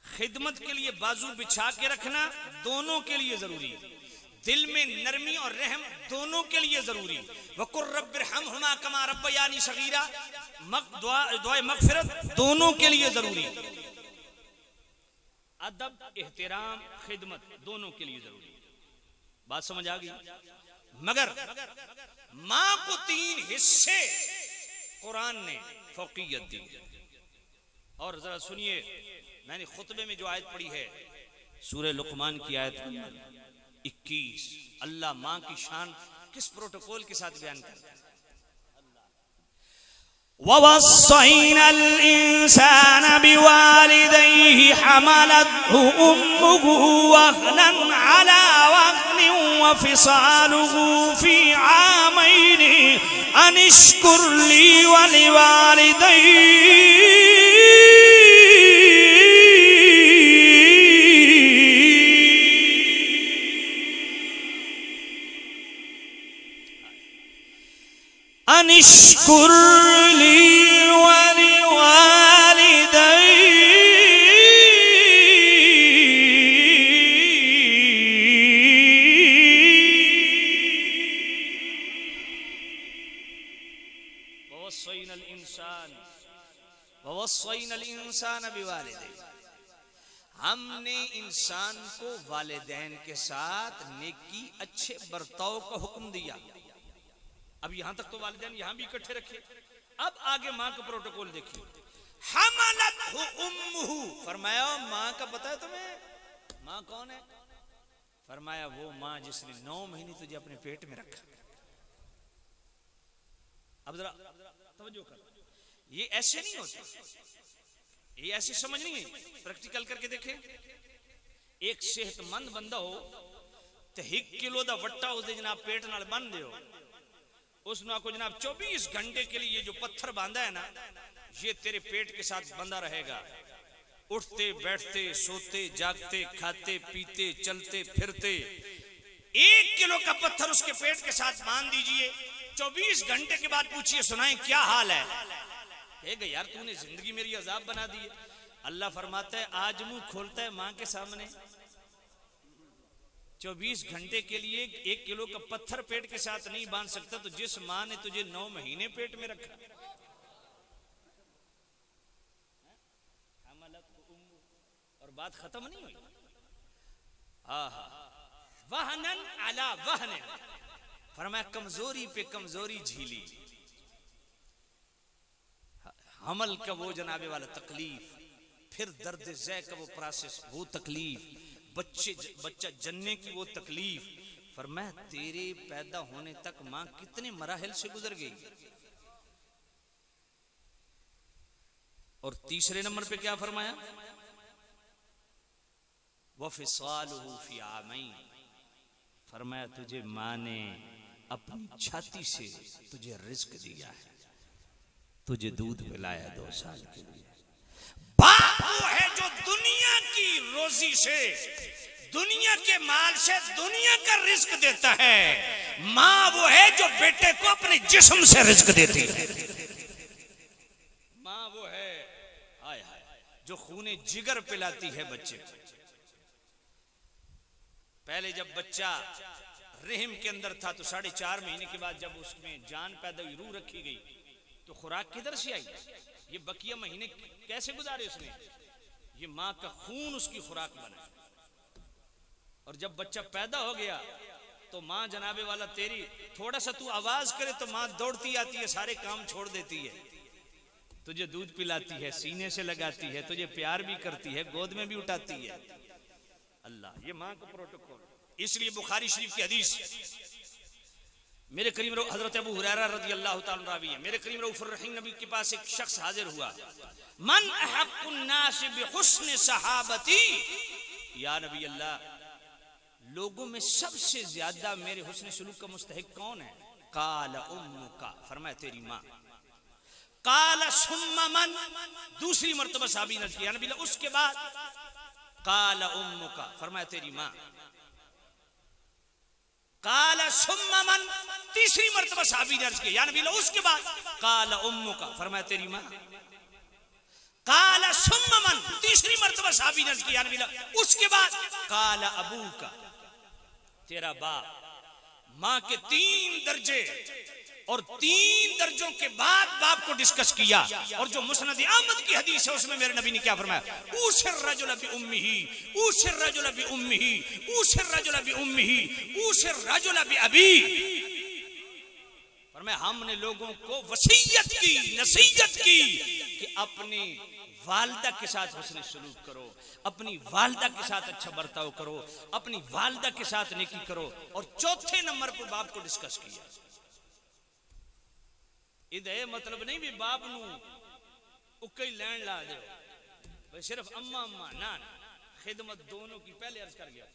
खिदमत के लिए बाजू बिछा के रखना दोनों के लिए जरूरी है, दिल में नरमी और रहम दोनों के लिए जरूरी। वकुर रब्बिरहमहुमा कमा रब्बयानी सगीरा, दुआ मगफिरत दोनों के लिए जरूरी। अदब, एहतराम, खिदमत दोनों के लिए जरूरी। बात समझ आ गई? मगर मां को 3 हिस्से कुरान ने फौकियत दी। और जरा सुनिए, मैंने खुतबे में जो आयत पढ़ी है सूरह लुकमान की आयत 21, अल्लाह मां की शान किस प्रोटोकॉल के साथ बयान करता है। ववस्सैनल इंसान बिवालिदैहि हमलतहु उम्मुहु वहनन अला वहनिन वफिसालुहु फी आमैनि अनिश्कुर ली वलिवालिदैहि अनिश्कुर ली वलिवालिदै ववस्सैनल इंसान बिवालिदै। हमने इंसान को वालिदैन के साथ नेकी अच्छे बर्ताव का हुक्म दिया। अब यहां तक तो वालिदैन यहां भी इकट्ठे रखे। अब आगे मां का प्रोटोकॉल देखिए। हमलतहु उम्मुहु, फरमाया मां का पता है तुम्हें? मां कौन है? फरमाया वो मां जिसने 9 महीने तुझे अपने पेट में रखा। अब जरा तवज्जो कर, ये ऐसे नहीं होता, ये ऐसी समझ नहीं है। प्रैक्टिकल करके देखे। एक सेहतमंद बंदा हो तो 1 किलो दा वट्टा उसके जनाब पेट नाल बन दियो, उसमें आपको जनाब 24 घंटे के लिए ये जो पत्थर बांधा है ना, ये तेरे पेट के साथ बंधा रहेगा। उठते बैठते सोते जागते खाते पीते चलते फिरते 1 किलो का पत्थर उसके पेट के साथ बांध दीजिए। 24 घंटे के बाद पूछिए सुनाए क्या हाल है? कहेगा यार तूने जिंदगी मेरी अजाब बना दी है। अल्लाह फरमाता है आज मुंह खोलता है मां के सामने, 24 घंटे के लिए 1 किलो का पत्थर पेट के साथ नहीं बांध सकता, तो जिस मां ने तुझे 9 महीने पेट में रखा। और बात खत्म नहीं हुई। वहनन अला वहन, फरमाया कमजोरी पे कमजोरी झीली। हमल का वो जनाबे वाला तकलीफ, फिर दर्द ज़ै का वो प्रोसेस, वो तकलीफ, बच्चा जन्ने की वो तकलीफ। फरमाया तेरे पैदा होने तक मां कितने मराहिल से गुजर गई। और तीसरे नंबर पे क्या फरमाया? वफ़िसालुहु फ़ी आमैन, फरमाया तुझे मां ने अपनी छाती से तुझे रिस्क दिया है, तुझे दूध पिलाया 2 साल के लिए। बाप वो है जो दुनिया की रोजी से, दुनिया के माल से दुनिया का रिस्क देता है। मां वो है जो बेटे को अपने जिस्म से रिस्क देती है। मां वो है हाय हाय जो खूने जिगर पिलाती है बच्चे को। पहले जब बच्चा रहम के अंदर था तो 4.5 महीने के बाद जब उसमें जान पैदा हुई, रूह रखी गई, तो खुराक किधर से आई? ये बकिया महीने कैसे गुजारे उसने? ये मां का खून उसकी खुराक बना। और जब बच्चा पैदा हो गया तो मां जनाबे वाला तेरी थोड़ा सा तू आवाज करे तो मां दौड़ती आती है, सारे काम छोड़ देती है, तुझे दूध पिलाती है, सीने से लगाती है, तुझे प्यार भी करती है, गोद में भी उठाती है। अल्लाह, ये मां का प्रोटोकॉल। इसलिए बुखारी शरीफ की हदीस, मेरे करीम हजरत अबू हुरैरा रज़ी अल्लाह ताला रावी है, मेरे करीम रऊफ़ुर रहीम नबी के पास एक शख्स हाजिर हुआ। मन अहक़्क़ुन नास बिहुस्न सहाबती, या नबी अल्लाह लोगों में सबसे ज्यादा मेरे हुस्न सलूक का मुस्तहिक कौन है? काल उम्मुका, फरमाया तेरी माँ। काल सुम्मा मन, दूसरी मर्तबा साहबी ने किया नबी अल्लाह उसके बाद काल उम्मुका, फरमाया तेरी माँ। काला सुम्मा मन, तीसरी मर्तबा साहबी ने अर्ज किया या नबी अल्लाह उसके बाद काला उम्मुका, फरमाया तेरी माँ। काला सुम्मा मन, तीसरी मर्तबा साहबी ने अर्ज किया या नबी अल्लाह उसके बाद काला अबूका, तेरा बाप। माँ के 3 दर्जे और 3 दर्जों के बाद बाप को डिस्कस किया। और जो मुस्नद अहमद की हदीस है उसमें मेरे नबी ने क्या फरमाया? उसिर रजुल बि उम्मिही, उसिर रजुल बि उम्मिही, उसिर रजुल बि उम्मिही, उसिर रजुल बि अबी। फरमाया हमने लोगों को वसीयत की, नसीहत की कि अपनी वालिदा के साथ हुस्न सलूक करो, अपनी वालिदा के साथ अच्छा बर्ताव करो, अपनी वालिदा के साथ नेकी करो। और चौथे नंबर पर बाप को डिस्कस किया। इधे मतलब नहीं भी बाप नू उकई लैंड ला दो, भाई सिर्फ अम्मा अम्मा ना, खिदमत दोनों की, पहले अर्ज कर गया,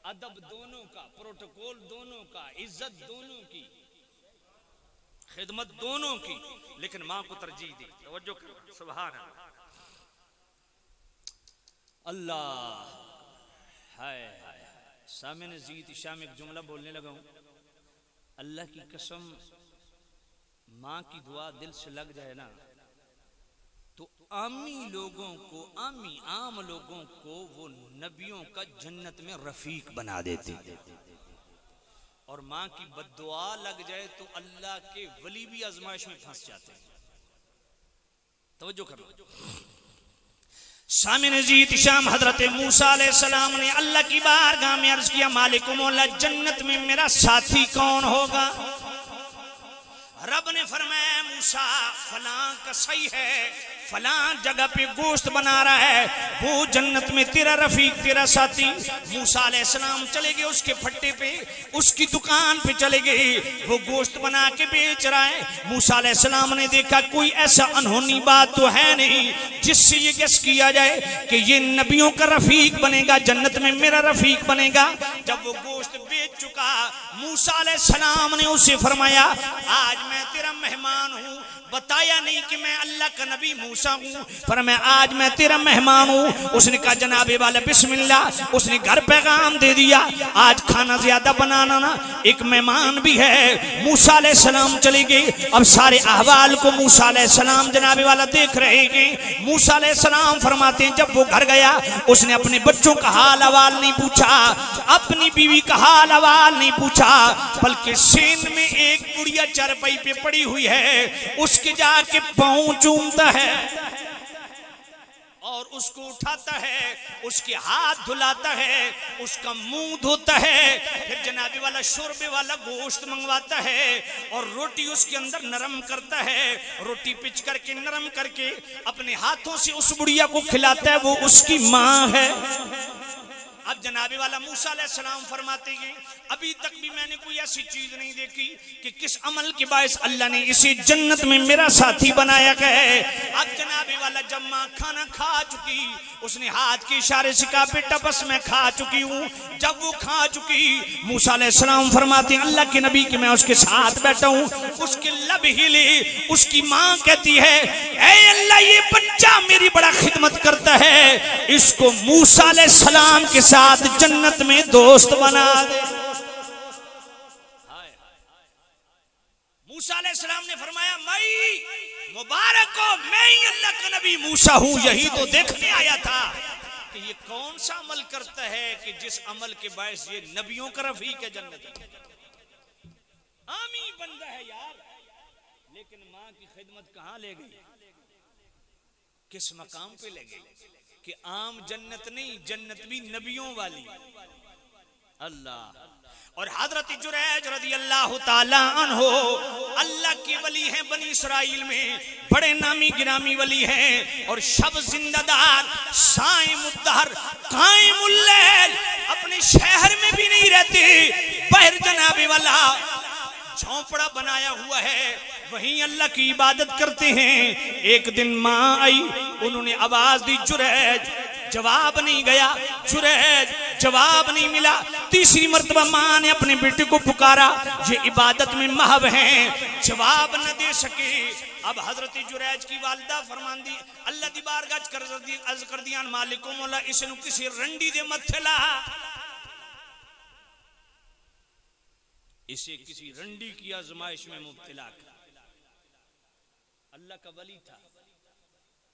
अदब दोनों का, प्रोटोकॉल दोनों का, इज्जत दोनों की, खिदमत दोनों की, लेकिन मां को तरजीह दी। तवज्जो करो, सुभान अल्लाह। हाय हाय, सामने जीत शाम एक जुमला बोलने लगा हूं। अल्लाह की कसम, माँ की दुआ दिल से लग जाए ना तो आमी लोगों को, आम लोगों को वो नबियों का जन्नत में रफीक बना देते। और माँ की बद्दुआ लग जाए तो अल्लाह के वली भी आजमाइश में फंस जाते हैं। तवज्जो करो। सामिन जीत शाम हजरत मूसा अलैहिस्सलाम ने अल्लाह की बारगाह में अर्ज किया, मालिक मौला जन्नत में मेरा साथी कौन होगा? रब ने फरमाया, मूसा फलां का सही है, फलां जगह पे गोश्त बना रहा है, वो जन्नत में तेरा रफीक, तेरा साथी। मूसा अलैहिस्सलाम चले गए उसके फट्टे पे, उसकी दुकान पे चले गए, वो गोश्त बना के बेच रहा है। मूसा अलैहिस्सलाम ने देखा कोई ऐसा अनहोनी बात तो है नहीं जिससे ये गेस किया जाए कि ये नबियों का रफीक बनेगा, जन्नत में मेरा रफीक बनेगा। जब वो गोश्त बेच चुका, मूसा अलैहिस्सलाम ने उसे फरमाया, आज मैं तेरा मेहमान हूँ। बताया नहीं कि मैं अल्लाह का नबी मूसा हूँ, पर मैं आज मैं तेरा मेहमान हूँ। उसने कहा जनाबे वाला बिस्मिल्लाह। उसने घर पैगाम दे दिया, आज खाना ज्यादा बनाना ना, एक मेहमान भी है। मूसा अलैहिस्सलाम चले गए। अब सारे अहवाल को मूसा अलैहिस्सलाम जनाबे वाला देख रहे हैं। मूसा अलैहिस्सलाम फरमाते हैं जब वो घर गया उसने अपने बच्चों का हाल अहवाल नहीं पूछा, अपनी बीवी का हाल अहवाल नहीं पूछा, बल्कि सेन में एक बुढ़िया चारपाई पे पड़ी हुई है, उसके जाके पांव चूमता है और उसको उठाता है, उसके हाथ धुलाता है, उसका मुंह धोता है, फिर जनाबे वाला शोरबे वाला गोश्त मंगवाता है और रोटी उसके अंदर नरम करता है। रोटी पिच करके नरम करके अपने हाथों से उस बुढ़िया को खिलाता है, वो उसकी माँ है। अब जनाबे वाला मूसा अलैहिस्सलाम फरमाते हैं अभी तक भी मैंने कोई ऐसी चीज नहीं देखी कि किस अमल के बायस अल्लाह ने इसे जन्नत में मेरा साथी बनाया है। अब जनाबे वाला जब माँ खाना खा चुकी, उसने हाथ के इशारे से कहा बेटा बस मैं खा चुकी हूँ। जब वो खा चुकी, मूसा अलैहिस्सलाम फरमाते हैं अल्लाह के नबी के मैं उसके साथ बैठा हूँ, उसके लब हिले। उसकी माँ कहती है ऐ अल्लाह ये बच्चा मेरी बड़ा खिदमत करता है, इसको मूसा अलैहिस्सलाम के साथ जन्नत में दोस्त बना दे। मूसा अलैहिस्सलाम ने फरमाया मई मुबारक हो, मैं ही अल्लाह का नबी मूसा हूं। यही तो देखने आया था कि ये कौन सा अमल करता है कि जिस अमल के बायस ये नबियों का रफीक है जन्नत में। आमी बंदा है यार, लेकिन माँ की खिदमत कहां ले गई, किस मकाम पे ले गई कि आम जन्नत नहीं, जन्नत भी नबियों वाली। अल्लाह। और हजरत जुरैज रज़ी अल्लाह ताला अन्हो अल्लाह के वली हैं, बनी इस्राइल में बड़े नामी गिरामी वली हैं और शब जिंदादार साइमुद्दहर कायमुल लैल, अपने शहर में भी नहीं रहते, बाहर जनाबे वाला झोंपड़ा बनाया हुआ है, वहीं अल्लाह की इबादत करते हैं। एक दिन माँ आई, उन्होंने आवाज दी जुरैज, जवाब नहीं गया, जुरैज जवाब नहीं मिला। तीसरी मर्तबा माँ ने अपने बेटे को पुकारा, ये इबादत में महव हैं, जवाब न दे सके। अब हजरत जुरैज की वालिदा फरमान दी अल्लाह दी बारगाह अर्ज कर दिया मालिको मौला इसनु किसी रंडी दे मथे ला, इसे किसी रंडी की आजमाइश में मुब्तला कर। अल्लाह का वली था,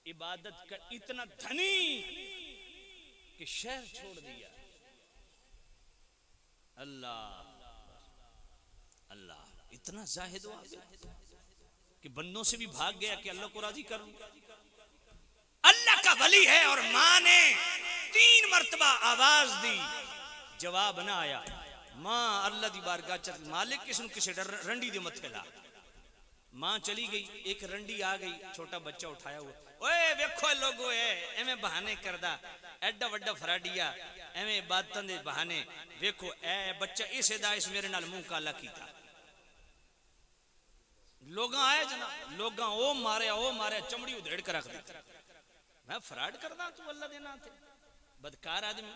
इबादत का इतना धनी कि शहर छोड़ दिया। अल्लाह अल्लाह इतना जाहिद हो गया कि बंदों से भी भाग गया कि अल्लाह को राजी करूं। अल्लाह का वली है और मां ने 3 मर्तबा आवाज दी, जवाब ना आया। मां अल्लाह दी बारगाह चल मालिक किसनु किसे रंडी दे मथे ला। मां चली गई, एक रंडी आ गई, छोटा बच्चा उठाया हुआ, ओए देखो लोगो एवें बहाने करदा, एडा वड्डा फराडिया एवें बातां दे बहाने, देखो ए बच्चा इसे दा इस मेरे नाल मुंह काला कीता। लोगां आए जना, लोगां ओ मारे चमड़ी उधेड़ के रख दी। मैं फराड करदा तू अल्लाह दे नाम ते, बदकार आदमी।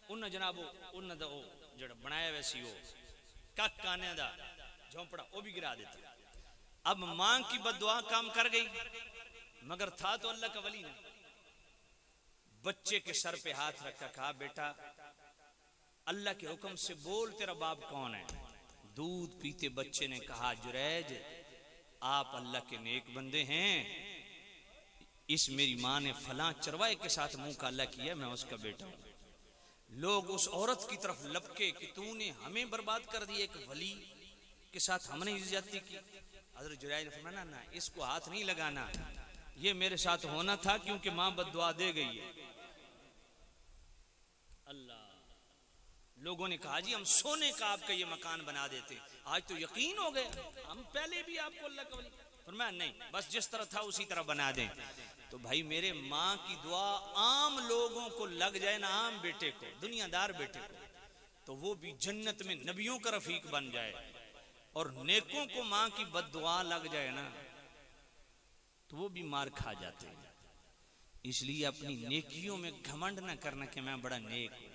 उन जनाबो उन दा ओ जेड़ा बनाया वैसी ओ काने दा झोंपड़ा ओ भी गिरा देता। अब मां की बददुआ काम कर गई, मगर था तो अल्लाह का वली नहीं। बच्चे के सर पे हाथ रखा, कहा बेटा अल्लाह के हुक्म से बोल तेरा बाप कौन है। दूध पीते बच्चे ने कहा जुरैज आप अल्लाह के नेक बंदे हैं, इस मेरी माँ ने फलां चरवाए के साथ मुंह काला किया, मैं उसका बेटा हूं। लोग उस औरत की तरफ लपके कि तूने हमें बर्बाद कर दिया, एक वली के साथ हमने इज्जती की। हज़रत जुरैज ने फरमाया ना, इसको हाथ नहीं लगाना, ये मेरे साथ होना था क्योंकि माँ बद्दुआ दे गई है। अल्लाह, लोगों ने कहा जी हम सोने का आपका ये मकान बना देते, आज तो यकीन हो गया, हम पहले भी आपको अल्लाह का वली। फरमाया नहीं, बस जिस तरह था उसी तरह बना दें। तो भाई मेरे माँ की दुआ आम लोगों को लग जाए ना, आम बेटे को, दुनियादार बेटे को, तो वो भी जन्नत में नबियों का रफीक बन जाए, और नेकों को माँ की बद्दुआ लग जाए ना तो वो भी मार खा जाते हैं। इसलिए अपनी नेकियों में घमंड ना करना कि मैं बड़ा नेक हूं।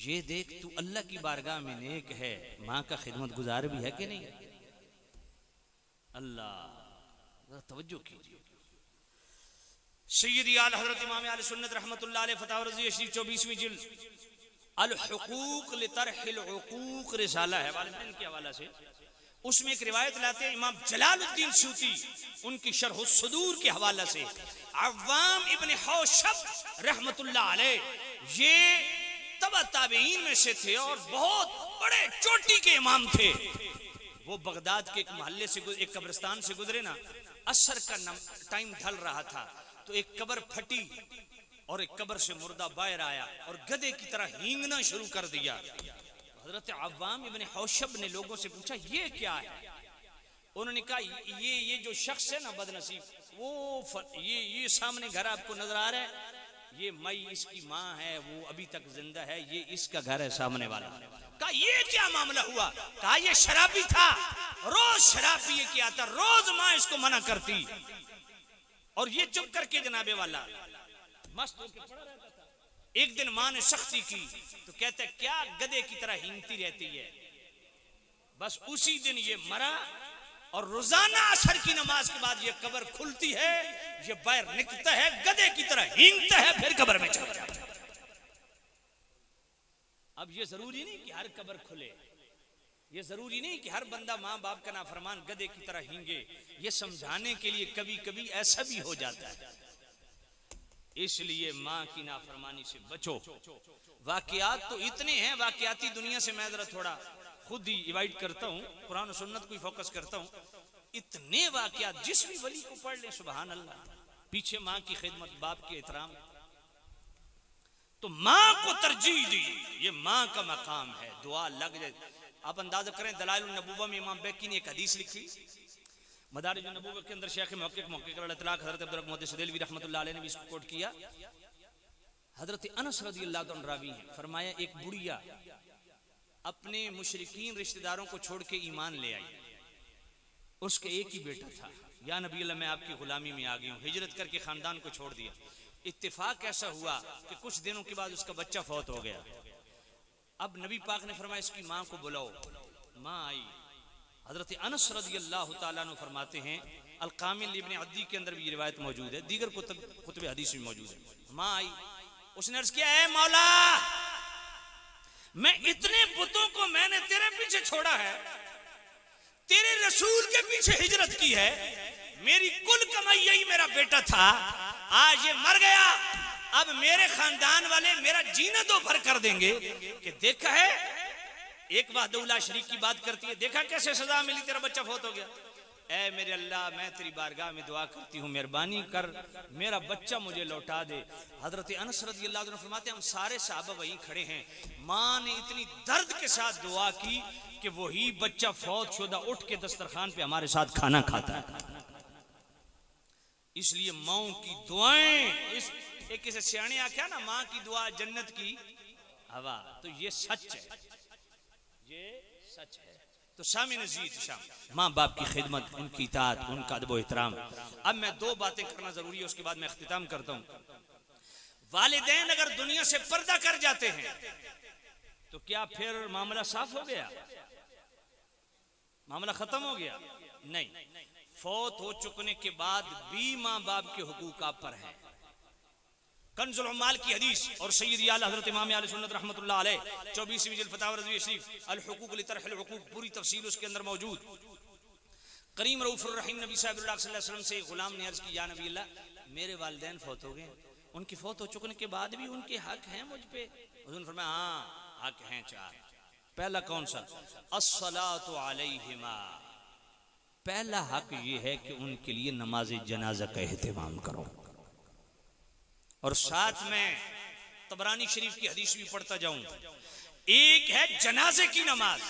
ये देख तू अल्लाह की बारगाह में नेक है, माँ का खिदमत गुजार भी है कि नहीं? अल्लाह तवज्जो कीजिए। सैयदी आला हज़रत इमाम आले सुन्नत रहमतुल्लाह अलैह फतवा रज़िया शरीफ 24वीं जिल्द अल हुकूक लितरहिल हुकूक रिसाला है वालिदैन के हवाला से, उसमें एक रिवायत लाते हैं इमाम जलालुद्दीन सूती उनकी शरह सुदूर के हवाला से, अव्वाम इब्न हौशब रहमतुल्लाह अलैह ये तबा ताबईन में से थे और बहुत बड़े चोटी के इमाम थे। वो बगदाद के एक मोहल्ले से, एक कब्रिस्तान से गुजरे ना, असर का टाइम ढल रहा था, तो एक कब्र फटी और एक कब्र से मुर्दा बाहर आया और गधे की तरह हींगना शुरू कर दिया। हजरत अव्वाम इब्न हौशब ने लोगों से पूछा ये क्या है? उन्होंने कहा ये जो शख्स है ना बदनसीब, वो ये सामने घर आपको नजर आ रहा है, ये मई इसकी माँ है, वो अभी तक जिंदा है, ये इसका घर है सामने वाला। कहा ये क्या मामला हुआ? कहा ये शराबी था, रोज शराब पिए के आता, रोज माँ इसको मना करती और ये चुप करके जनाबे वाला मस्त होकर पड़ा रहता था। एक दिन माँ ने सख्ती की तो कहते क्या गधे की तरह हींगती रहती है। बस उसी दिन ये मरा और रोजाना असर की नमाज के बाद ये कब्र खुलती है, ये बाहर निकलता है, गधे की तरह हींगता है, फिर कब्र में चला जाता है। अब ये जरूरी नहीं कि हर कब्र खुले, ये जरूरी नहीं कि हर बंदा माँ बाप का नाफरमान गधे की तरह हींगे। ये समझाने के लिए कभी कभी ऐसा भी हो जाता है। इसलिए माँ की नाफरमानी से बचो। वाकयात तो इतने हैं, वाकयाती दुनिया से मैं जरा थोड़ा खुद ही डिवाइड करता हूँ, कुरान और सुन्नत को ही फोकस करता हूँ। इतने वाकयात जिस भी वली को पढ़ ले, सुभान अल्लाह, पीछे माँ की खिदमत, बाप के एहतराम, तो माँ को तरजीह दी, ये माँ का मकाम है, दुआ लग जाए। आप अंदाजा करें, दलाइल नबूवा में इमाम बैकी ने एक हदीस लिखी, मदारिज नबूवा के अंदर शेख मुहक्किक हज़रत अब्दुल मुहद्दिस देलवी रहमतुल्लाह अलैह ने भी इसको कोट किया। हज़रत अनस रज़ियल्लाहु अन्हु रावी हैं, फरमाया एक बुढ़िया अपने मुशरिकीन रिश्तेदारों को छोड़ के ईमान ले आई। उसके एक ही बेटा था, या नबी अल्लाह मैं आपकी गुलामी में आ गई हूँ, हिजरत करके खानदान को छोड़ दिया। इत्तेफाक ऐसा हुआ कि कुछ दिनों के बाद उसका बच्चा फौत हो गया। अब नबी पाक ने फरमाया इसकी माँ को बुलाओ। माँ आई। हजरत अनस रज़ियल्लाहु ताला अन्हु फरमाते हैं, अल कामिल इब्न अद्दी के अंदर भी ये रिवायत मौजूद है, दीगर कुतुब हदीस में मौजूद है। माँ आई, उसने अर्ज किया, ऐ मौला, मैं इतने बुतों को मैंने तेरे पीछे छोड़ा है, तेरे रसूल के पीछे हिजरत की है, मेरी कुल कमाई यही मेरा बेटा था, आज ये मर गया, अब मेरे खानदान वाले मेरा जीना तो भर कर देंगे कि देखा है, एक वाहदहुल्लाह शरीक की बात करती है, देखा कैसे सजा मिली, तेरा बच्चा फौत हो गया। ऐ मेरे अल्लाह, मैं तेरी बारगाह में दुआ करती हूँ, मेहरबानी कर मेरा बच्चा मुझे लौटा दे। हजरत अनस रज़ियल्लाहु अन्हु फरमाते हैं, हम सारे सहाबा वहीं खड़े हैं, माँ ने इतनी दर्द के साथ दुआ की कि वही बच्चा फौत शुदा उठ के दस्तरखान पे हमारे साथ खाना खाता है। इसलिए माओ की दुआएं, इस एक किसी सियाने आख्या ना, माँ की दुआ जन्नत की हवा, तो ये सच है, ये सच है। तो सामिन अज़ीज़ शाम, माँ बाप की खिदमत, उनकी इताअत, उनका अदब व एहतराम। अब मैं दो बातें करना जरूरी है, उसके बाद मैं इख्तिताम करता हूँ। वालिदैन अगर दुनिया से पर्दा कर जाते हैं तो क्या फिर मामला साफ हो गया, मामला खत्म हो गया? नहीं, फौत हो चुकने के बाद भी माँ बाप के हुकूक आप पर हैं। कंजुल उम्माल की हदीस और सैयदी आला हज़रत इमाम आले सुन्नत रहमतुल्लाह अलैह 24वीं जिल्द फतावा रज़विया शरीफ अल हुकूक लितरहिल हुकूक, पूरी तफसील उसके अंदर मौजूद। करीम रऊफुर रहीम नबी सल्लल्लाहु अलैहि वसल्लम से गुलाम ने अर्ज की, या नबी अल्लाह, मेरे वालिदैन फौत हो गए, उनकी फौत हो चुकने के बाद भी उनके हक हैं मुझ पे? हुजूर फरमाया, हाँ हक हैं चार। पहला कौन सा? अस्सलातु अलैहिमा, पहला हक ये है कि उनके लिए नमाज जनाजा का एहतमाम करो। और साथ में तबरानी शरीफ की हदीस भी पढ़ता जाऊं, एक है जनाजे की नमाज,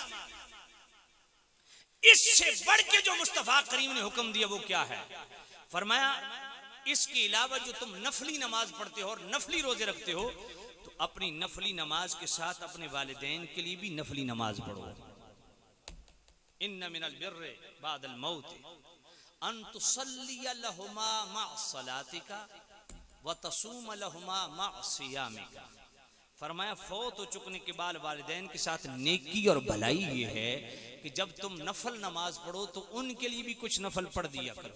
इससे बढ़ के जो मुस्तफा करीम ने हुक्म दिया वो क्या है? फरमाया इसके अलावा जो तुम नफली नमाज पढ़ते हो और नफली रोजे रखते हो, तो अपनी नफली नमाज के साथ अपने वालिदैन के लिए भी नफली नमाज पढ़ो। इन्ना मिनल बिर्रि बादल मौत अन तुसल्लिया लहुमा मअ सलातिका व तसूम लहुमा मअ सियामिका। फरमाया फौत हो चुकने के बाद वालिदैन के साथ नेकी और भलाई ये है कि जब तुम नफल नमाज पढ़ो तो उनके लिए भी कुछ नफल पढ़ दिया करो,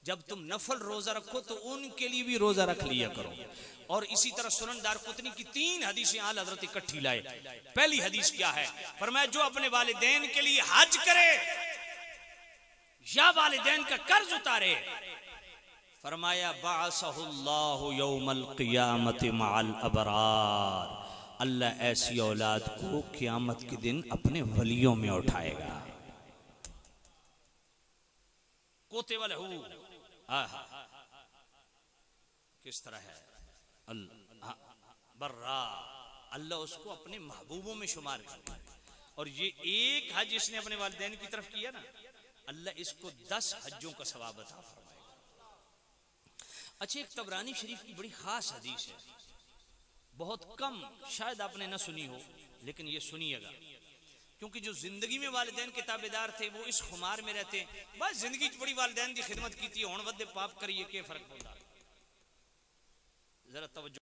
जब तुम नफल रोजा रखो तो उनके लिए भी रोजा रख लिया करो। और इसी तरह सुनन दारकुतनी की 3 हदीसें आला हज़रत इकट्ठी लाए। पहली हदीस क्या है? फरमाया जो अपने वालिदैन के लिए हज करे या वालिदैन का कर्ज उतारे, फरमाया बाअसहुल्लाहु यौमल क़ियामति मअल अबरार, अल्लाह ऐसी औलाद को क़यामत के दिन अपने वलियों में उठाएगा। कोतेवा लहू, किस तरह है? बर्रा, अल्लाह उसको अपने महबूबों में शुमार करता है। और ये एक हज इसने अपने वालिदैन की तरफ किया ना, अल्लाह इसको 10 हज्जों का सवाब अता फरमाएगा। अच्छा, एक तबरानी शरीफ की बड़ी खास हदीस है, बहुत कम शायद आपने ना सुनी हो, लेकिन ये सुनिएगा, क्योंकि जो जिंदगी में वालिदैन के ताबेदार थे वो इस खुमार में रहते हैं, बस जिंदगी बड़ी वालिदैन की खिदमत की थी, हुण वदे पाप करिए के फर्क पड़ता। जरा तवज्जो,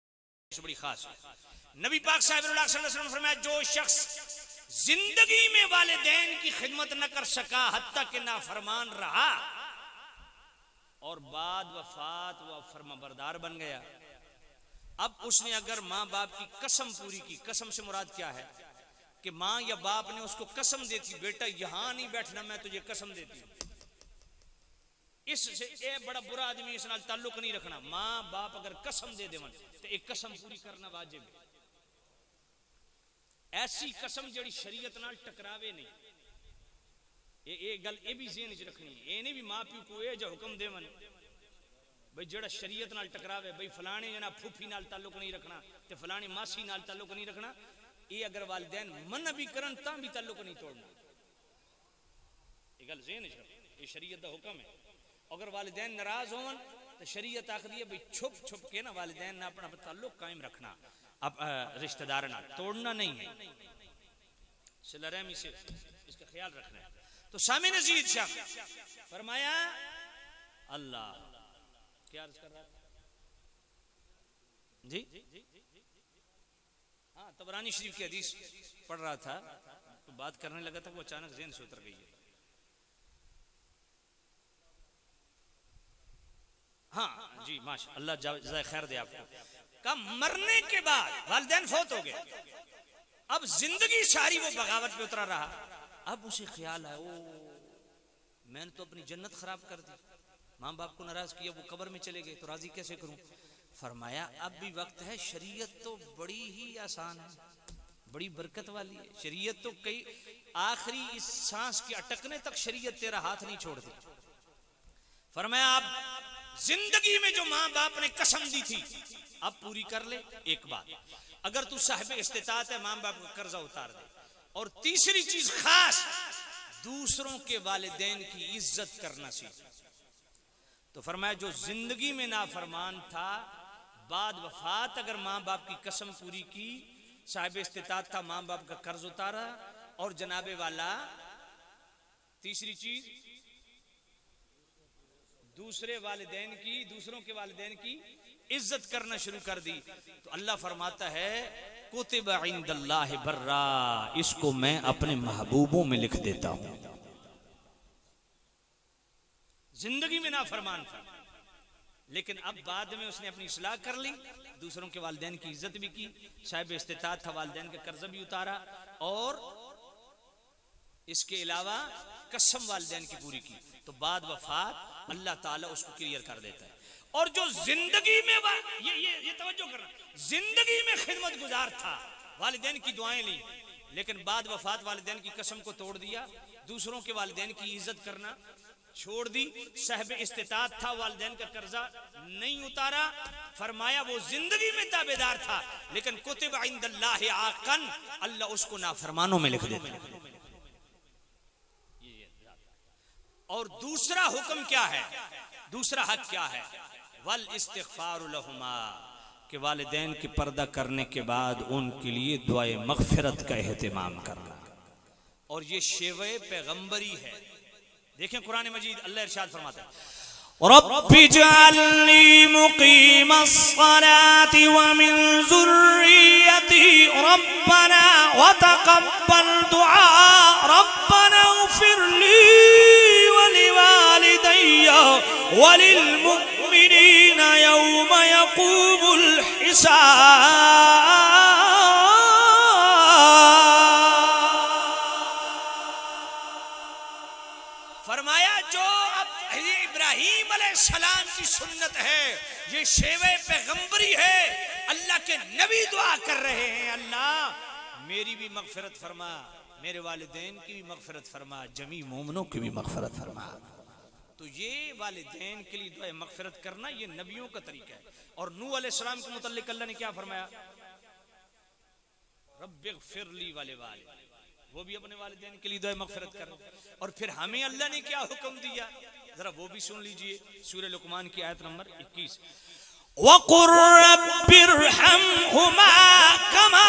बड़ी खास है। नबी पाक सल्लल्लाहु अलैहि वसल्लम फरमाया जो शख्स जिंदगी में वालिदैन की खिदमत न कर सका, हत्ता कि नाफरमान रहा, और बाद वफात वह फर्माबरदार बन गया, अब उसने अगर माँ बाप की कसम पूरी की, कसम से मुराद क्या है कि माँ या बाप ने उसको कसम दी थी, बेटा यहां नहीं बैठना, मैं तुझे कसम देती हूं, इससे ए बड़ा बुरा आदमी, इस नाल ताल्लुक नहीं रखना। माँ बाप अगर कसम दे देवन तो एक कसम पूरी करना वाजिब है। ऐसी कसम जड़ी शरीयत नाल टकरावे नहीं, ये गल ये भी ज़हन च रखनी है। ये नहीं भी माँ प्यो को ये जो हुक्म देवन भाई जड़ा शरीयत नाल टकरावे, भाई फलाने जना फूफी नाल ताल्लुक नहीं रखना ते फलानी मासी नाल ताल्लुक नहीं रखना, ये अगर वालिदैन मन भी करन तां भी ताल्लुक नहीं तोड़ना। ये गल ज़हन च रखो, ये शरीयत दा हुक्म है। अगर वालिदैन नाराज होवन तो शरीयत आखदी है भाई छुप छुप के ना वालिदैन ना अपना ताल्लुक कायम रखना, अब रिश्तेदार नाल तोड़ना नहीं है, सिला रहमी से इसका ख्याल रखना है। तो सामी नज़ीर शाह फरमाया, अल्लाह क्या अर्ज कर रहा था जी? हाँ, तबरानी शरीफ की हदीस पढ़ रहा था तो बात करने लगा था, वो अचानक ज़हन से उतर गई है। हाँ जी, माशा अल्लाह जज़ाए खैर दे आपको। का मरने के बाद वालिदैन फौत हो गए, अब जिंदगी सारी वो बगावत पे उतरा रहा, अब उसे ख्याल है, ओ मैंने तो अपनी जन्नत खराब कर दी, माँ बाप को नाराज किया, वो कब्र में चले गए, तो राजी कैसे करूं? फरमाया अब भी वक्त है, शरीयत तो बड़ी ही आसान है, बड़ी बरकत वाली है। शरीयत तो कई आखिरी इस सांस के अटकने तक शरीयत तेरा हाथ नहीं छोड़ती। फरमाया अब जिंदगी में जो माँ बाप ने कसम दी थी अब पूरी कर ले। एक बात, अगर तू साहिब इस्तिताअत है, माँ बाप का कर्जा उतार दे। और तीसरी चीज खास, दूसरों के वालिदैन की इज्जत करना सीख। तो फरमाया जो जिंदगी में नाफरमान था, बाद वफात अगर माँ बाप की कसम पूरी की, साहिब इस्तिताअत था, माँ बाप का कर्ज उतारा, और जनाबे वाला तीसरी चीज दूसरे वालिदैन की, दूसरों के वालिदैन की इज्जत करना शुरू कर दी, तो अल्लाह फरमाता है कुतिबा इंदल्लाहि बर्रा, इसको मैं अपने महबूबों में लिख देता हूं। जिंदगी में नाफरमान था, लेकिन अब बाद में उसने अपनी इस्लाह कर ली, दूसरों के वालिदैन की इज्जत भी की, साहिब इस्तिताअत था, वालिदैन का कर्ज भी उतारा, और इसके अलावा कसम वालिदैन की पूरी की तो बाद वफात अल्लाह ताला उसको क्लियर कर देता है। और जो जिंदगी में ये तवज्जो करना, जिंदगी में खिदमत गुजार था, वालिदैन की दुआएं ली, लेकिन बाद वफात वालिदैन की कसम को तोड़ दिया, दूसरों के वालिदैन की इज्जत करना छोड़ दी, साहिब इस्तिताअत था, वालिदैन का कर्जा नहीं उतारा, फरमाया वो जिंदगी में ताबेदार था, लेकिन कुतिब इंदल्लाहि आकन, अल्लाह उसको नाफरमानों में लिख देता है। और दूसरा हुक्म क्या है, दूसरा हक क्या है, वल इस्तिग़फ़ारु लहुमा, कि वालिदैन के पर्दा करने के बाद उनके लिए दुआए मग़फ़िरत का एहतिमाम करना। और ये शेवे पैगंबरी है। देखें कुरान मजीद अल्लाह इरशाद फरमाता है, रब्बि जअलनी मुक़ीमस्सलाति व मिन ज़ुर्रियती रब्बना व तक़ब्बल दुआ रब्बना इग़फ़िरली व लिवालिदैया व लिलमुमिनीना यौम यक़ूमुल हिसाब। फरमाया जो अब इब्राहीम अलैहिस्सलाम की सुन्नत है, ये शेवे पैगंबरी है, अल्लाह के नबी दुआ कर रहे हैं, अल्लाह मेरी भी मग़फ़िरत फरमा, मेरे वालिदैन की भी मग़फ़िरत फरमा, जमी मोमिनों की भी मग़फ़िरत फरमा। तो ये वालिदैन के लिए दुआ मग़फ़िरत करना ये नबियों का तरीका है। और नूह अलैहिस्सलाम के मुतल्लिक़ अल्लाह ने क्या फरमाया, रब्बिग़फ़िरली व लिवालिदैया, वो भी अपने वालिदैन के लिए दुआ मग़फ़िरत करना। और फिर हमें अल्लाह ने क्या हुक्म दिया, जरा वो भी सुन लीजिए, सूरह लुक़मान की आयत नंबर 21, वक़ुर रब्बिरहमहुमा कमा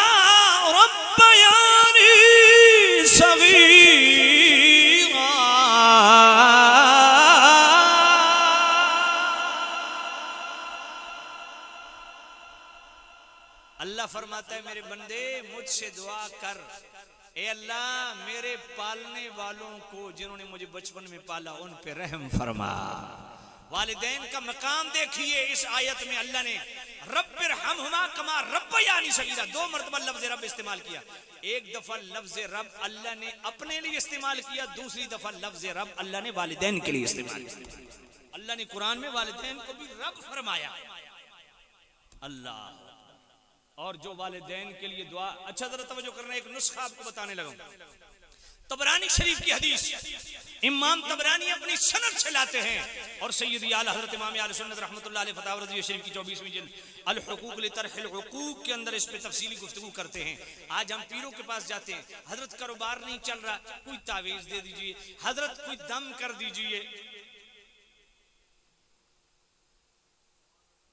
रब्बयानी सगीरा। अल्लाह फरमाता है मेरे बंदे मुझसे दुआ कर, ए अल्लाह मेरे पालने वालों को जिन्होंने मुझे बचपन में पाला उन पे रहम फरमा। वालिदैन का मकाम देखिए इस आयत में अल्लाह ने रब्बिरहमहुमा कमा रब्बयानी सगीरा, 2 मरतबा लफ्ज़ रब इस्तेमाल किया। एक दफा लफ्ज़ रब अल्लाह ने अपने लिए इस्तेमाल किया, दूसरी दफा लफ्ज़ रब अल्लाह ने वालिदैन के लिए इस्तेमाल किया। अल्लाह ने कुरान में वालिदैन को भी रब फरमाया, अल्लाह। और जो वालिदैन के लिए दुआ, अच्छा जरा तवज्जो करना, एक नुस्खा आपको बताने लगा। तबरानी शरीफ की हदीस इमाम तबरानी अपनी सनद से लाते हैं और सैयदी आला हज़रत इमाम आले सुन्नत रहमतुल्लाह अलैहि फतावा रज़िया शरीफ की 24वीं जिल्द अल हुकूक लितरहिल हुकूक के अंदर इस पे तफसीली गुफ्तगू करते हैं। आज हम पीरों के पास जाते हैं, हजरत कारोबार नहीं चल रहा, कोई तावीज़ दे दीजिए, हजरत कोई दम कर दीजिए।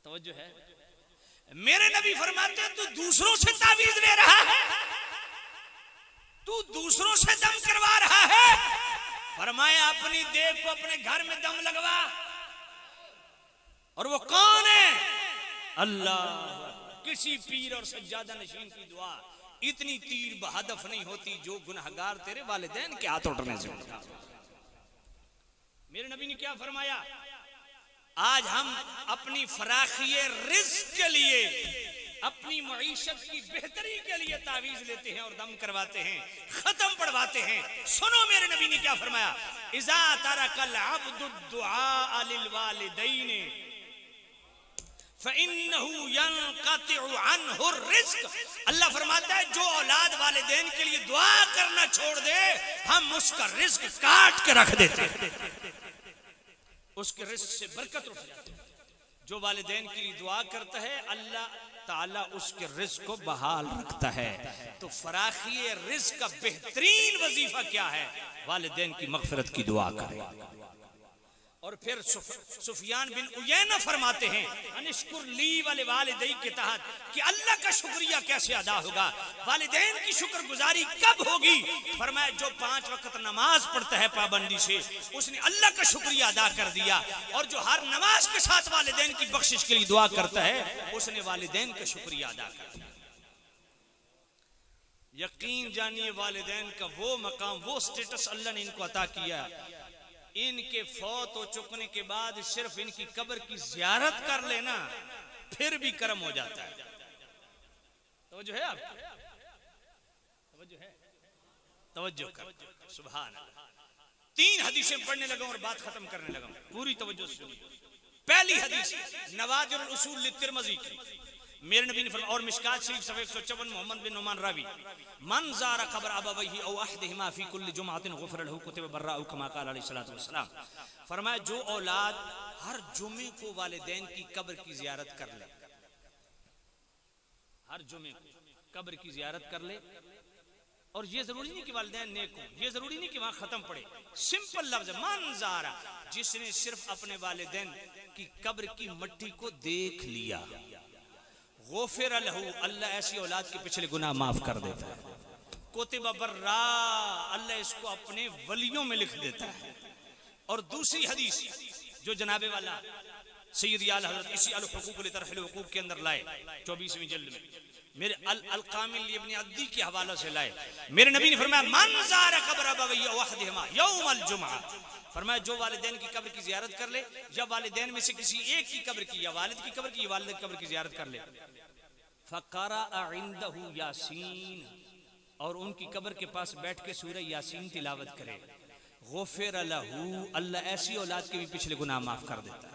तवज्जो है, मेरे नबी फरमाते हैं तू दूसरों से तावीज़ ले रहा है, तू दूसरों से दम करवा रहा है, फरमाया अपनी देह को अपने घर में दम लगवा। और वो कौन है, अल्लाह। किसी पीर और सज्जादा नशीन की दुआ इतनी तीर बहदफ नहीं होती जो गुनहगार तेरे वालिदैन के हाथ उठने से। मेरे नबी ने क्या फरमाया, आज हम अपनी फराखिए रिज़्क़ के लिए, अपनी मईशत की बेहतरी के लिए तावीज़ लेते हैं और दम करवाते हैं, खत्म पढ़वाते हैं। सुनो मेरे नबी ने क्या फरमाया, इज़ा तरकल अब्दु दुआ लिल वालिदैन फ़इन्नहु यनक़तिउ अन्हु रिज़्क़। अल्लाह फरमाता है जो औलाद वालिदैन के लिए दुआ करना छोड़ दे, हम उसका रिज़्क़ काट के रख देते हैं, उसके रिज़्क़ से बरकत उठ जाती है। जो वालिदैन के लिए दुआ करता है अल्लाह ताला उसके रिज़्क़ को बहाल रखता है। तो फराखिए रिज़्क़ का बेहतरीन वजीफा क्या है, वालिदैन की मग़फ़िरत की दुआ करें। और फिर सुफियान बिन उयैना फरमाते हैं अनिश्कुर ली वाले वालिदैन के तहत कि अल्लाह का शुक्रिया कैसे अदा होगा, वालिदैन की शुक्रगुजारी कब होगी। फरमाया जो 5 वक्त नमाज पढ़ता है पाबंदी से, उसने अल्लाह का शुक्रिया अदा कर दिया। और जो हर नमाज के साथ वालिदैन की बख्शिश के लिए दुआ करता है, उसने वालिदैन का शुक्रिया अदा कर दिया। यकीन जानिए वालिदैन का वो मकाम, वो स्टेटस अल्लाह ने इनको अता किया, इनके फौत हो चुकने के बाद सिर्फ इनकी कब्र की ज़ियारत कर लेना फिर भी कर्म हो जाता है। तो जो है आप तो जो है तवज्जो कर, सुभान अल्लाह। 3 हदीसें पढ़ने लगा और बात खत्म करने लगा, पूरी तवज्जो से सुनिए। पहली हदीस नवादिरुल उसूल लितिरमिज़ी की, मेरे नबी ने फरमाया, और मिशकात शरीफ सफ़ा 154 मोहम्मद बिन नुमान रावी, मन ज़ारा क़ब्र अबवैहि औ अहदिहिमा फ़ी कुल्लि जुमअतिन गुफ़िरा लहू कुतिबा बर्राउ कमा क़ाल अलैहिस्सलातु वस्सलाम। फरमाया जो औलाद हर जुमे को वालिदैन की कब्र की ज़ियारत कर ले, हर जुमे को कब्र की ज़ियारत कर ले, और ये जरूरी नहीं कि वालिदैन नेक हों, ये जरूरी नहीं कि वहां खत्म पड़े, सिंपल लफ्ज मन ज़ारा, जिसने सिर्फ अपने वालिदैन की कब्र की मट्टी को देख लिया, गुफ़िरा लहू, अल्लाह ऐसी औलाद के पिछले गुनाह माफ कर देता है, कुतिबा बर्रा, अल्लाह इसको अपने वलियों में लिख देता है। और दूसरी हदीस जो जनाबे वाला सैयदी आला हज़रत इसी अल हुकूक लितरहिल हुकूक के अंदर लाए 24वीं जिल्द में, मेरे अल कामिल इब्न अद्दी के हवाले से लाए, मेरे नबी ने फरमाया मन ज़ारा क़ब्र अबवैहि औ अहदिहिमा यौमल जुमअ, फरमाया जो वालिदैन की कब्र की ज़ियारत कर ले, या वालिदैन में से किसी एक की कब्र की, या वालिद की कब्र की, या वालिदा की कब्र की ज़ियारत कर ले, फ़क़रअ इंदहु यासीन, और उनकी कब्र के पास बैठ के सूरह यासीन तिलावत करे, गुफ़िरा लहू, अल्लाह ऐसी औलाद के भी पिछले गुनाह माफ कर देता है।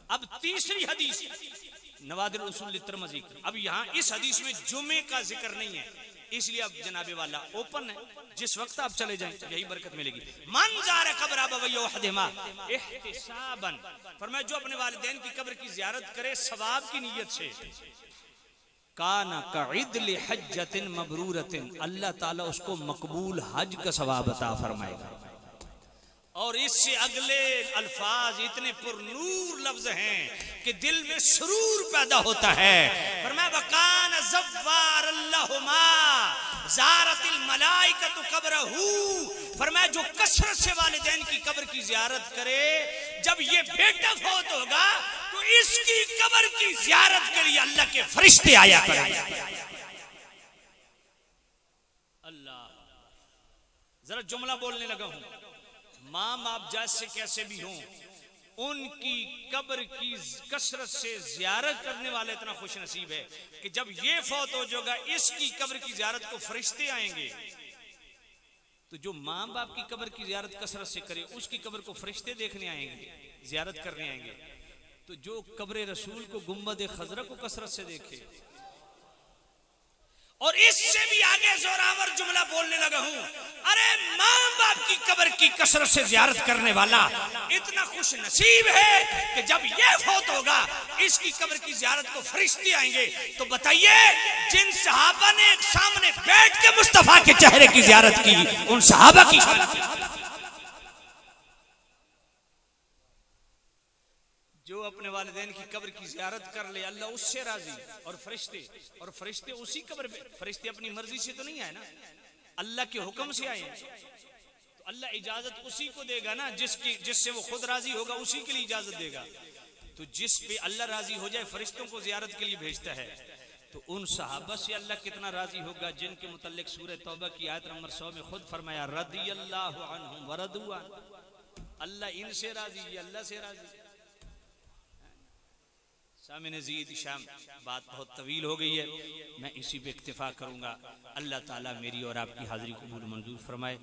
अब तीसरी हदीस नवादिरुल उसूल लितिरमिज़ी, अब यहाँ इस हदीस में जुमे का जिक्र नहीं है, इसलिए अब जनाबे वाला ओपन है, जिस वक्त आप चले जाएं यही बरकत मिलेगी। मन ज़ारा क़ब्र अबवैहि औ अहदिहिमा इहतिसाबन, फरमाया जो अपने वालिदैन की कब्र की ज़ियारत करे सवाब की नीयत से, काना कइदल हज्जतिन मबरूरतिन, अल्लाह ताला उसको मकबूल हज का सवाब अता फरमाएगा। और इससे अगले अल्फाज इतने पुरनूर लफ्ज हैं कि दिल में सुरूर पैदा होता है। फरमाया वकान ज़व्वार अल्लाहुमा ज़ारतिल मलाइकतु क़ब्रहू, फरमाया जो कसरत से वालिदैन की कब्र की ज़ियारत करे, जब ये बेटा फौत होगा तो इसकी कब्र की ज़ियारत के लिए अल्लाह के फरिश्ते आया करेंगे। अल्लाह, जरा जुमला बोलने लगा हूं, माँ बाप जैसे कैसे भी हों, उनकी कब्र की कसरत से ज़ियारत करने वाला इतना खुश नसीब है कि जब ये फौत हो जाएगा इसकी कब्र की ज़ियारत को फरिश्ते आएंगे। तो जो माँ बाप की कब्र की ज़ियारत कसरत से करे उसकी कब्र को फरिश्ते देखने आएंगे, ज़ियारत करने आएंगे। तो जो कब्र रसूल को गुंबद खजरा को कसरत से देखे, और इससे भी आगे जोरावर जुमला बोलने लगा हूं, अरे माँ बाप की कब्र की कसरत से ज़ियारत करने वाला इतना खुश नसीब है कि जब ये फौत होगा इसकी कब्र की ज़ियारत को फरिश्ते आएंगे। तो बताइए, जिन सहाबा ने सामने बैठ के मुस्तफा के चेहरे की ज़ियारत की, उन सहाबा की जो अपने वालिदैन की कब्र की ज़ियारत कर ले, अल्लाह उससे राजी, और फरिश्ते उसी कब्र पे, फरिश्ते अपनी मर्जी से तो नहीं आए ना, अल्लाह के हुक्म से आए। तो अल्लाह इजाजत उसी को देगा ना जिससे वो खुद राजी होगा, उसी के लिए इजाजत देगा। तो जिस पे अल्लाह राजी हो जाए फरिश्तों को ज़ियारत के लिए भेजता है, तो उन सहाबा से अल्लाह कितना राजी होगा जिनके मुतल्लिक सूरह तौबा की आयत नंबर 100 में खुद फरमाया रदियल्लाहु अन्हुम व रदू अन्हु, अल्लाह इनसे राजी, अल्लाह से राजी। सामने ज़ीद शाम, बात बहुत तवील हो गई है, मैं इसी पे इक्तिफा करूंगा। अल्लाह ताला मेरी और आपकी हाजिरी कबूल मंजूर फरमाए।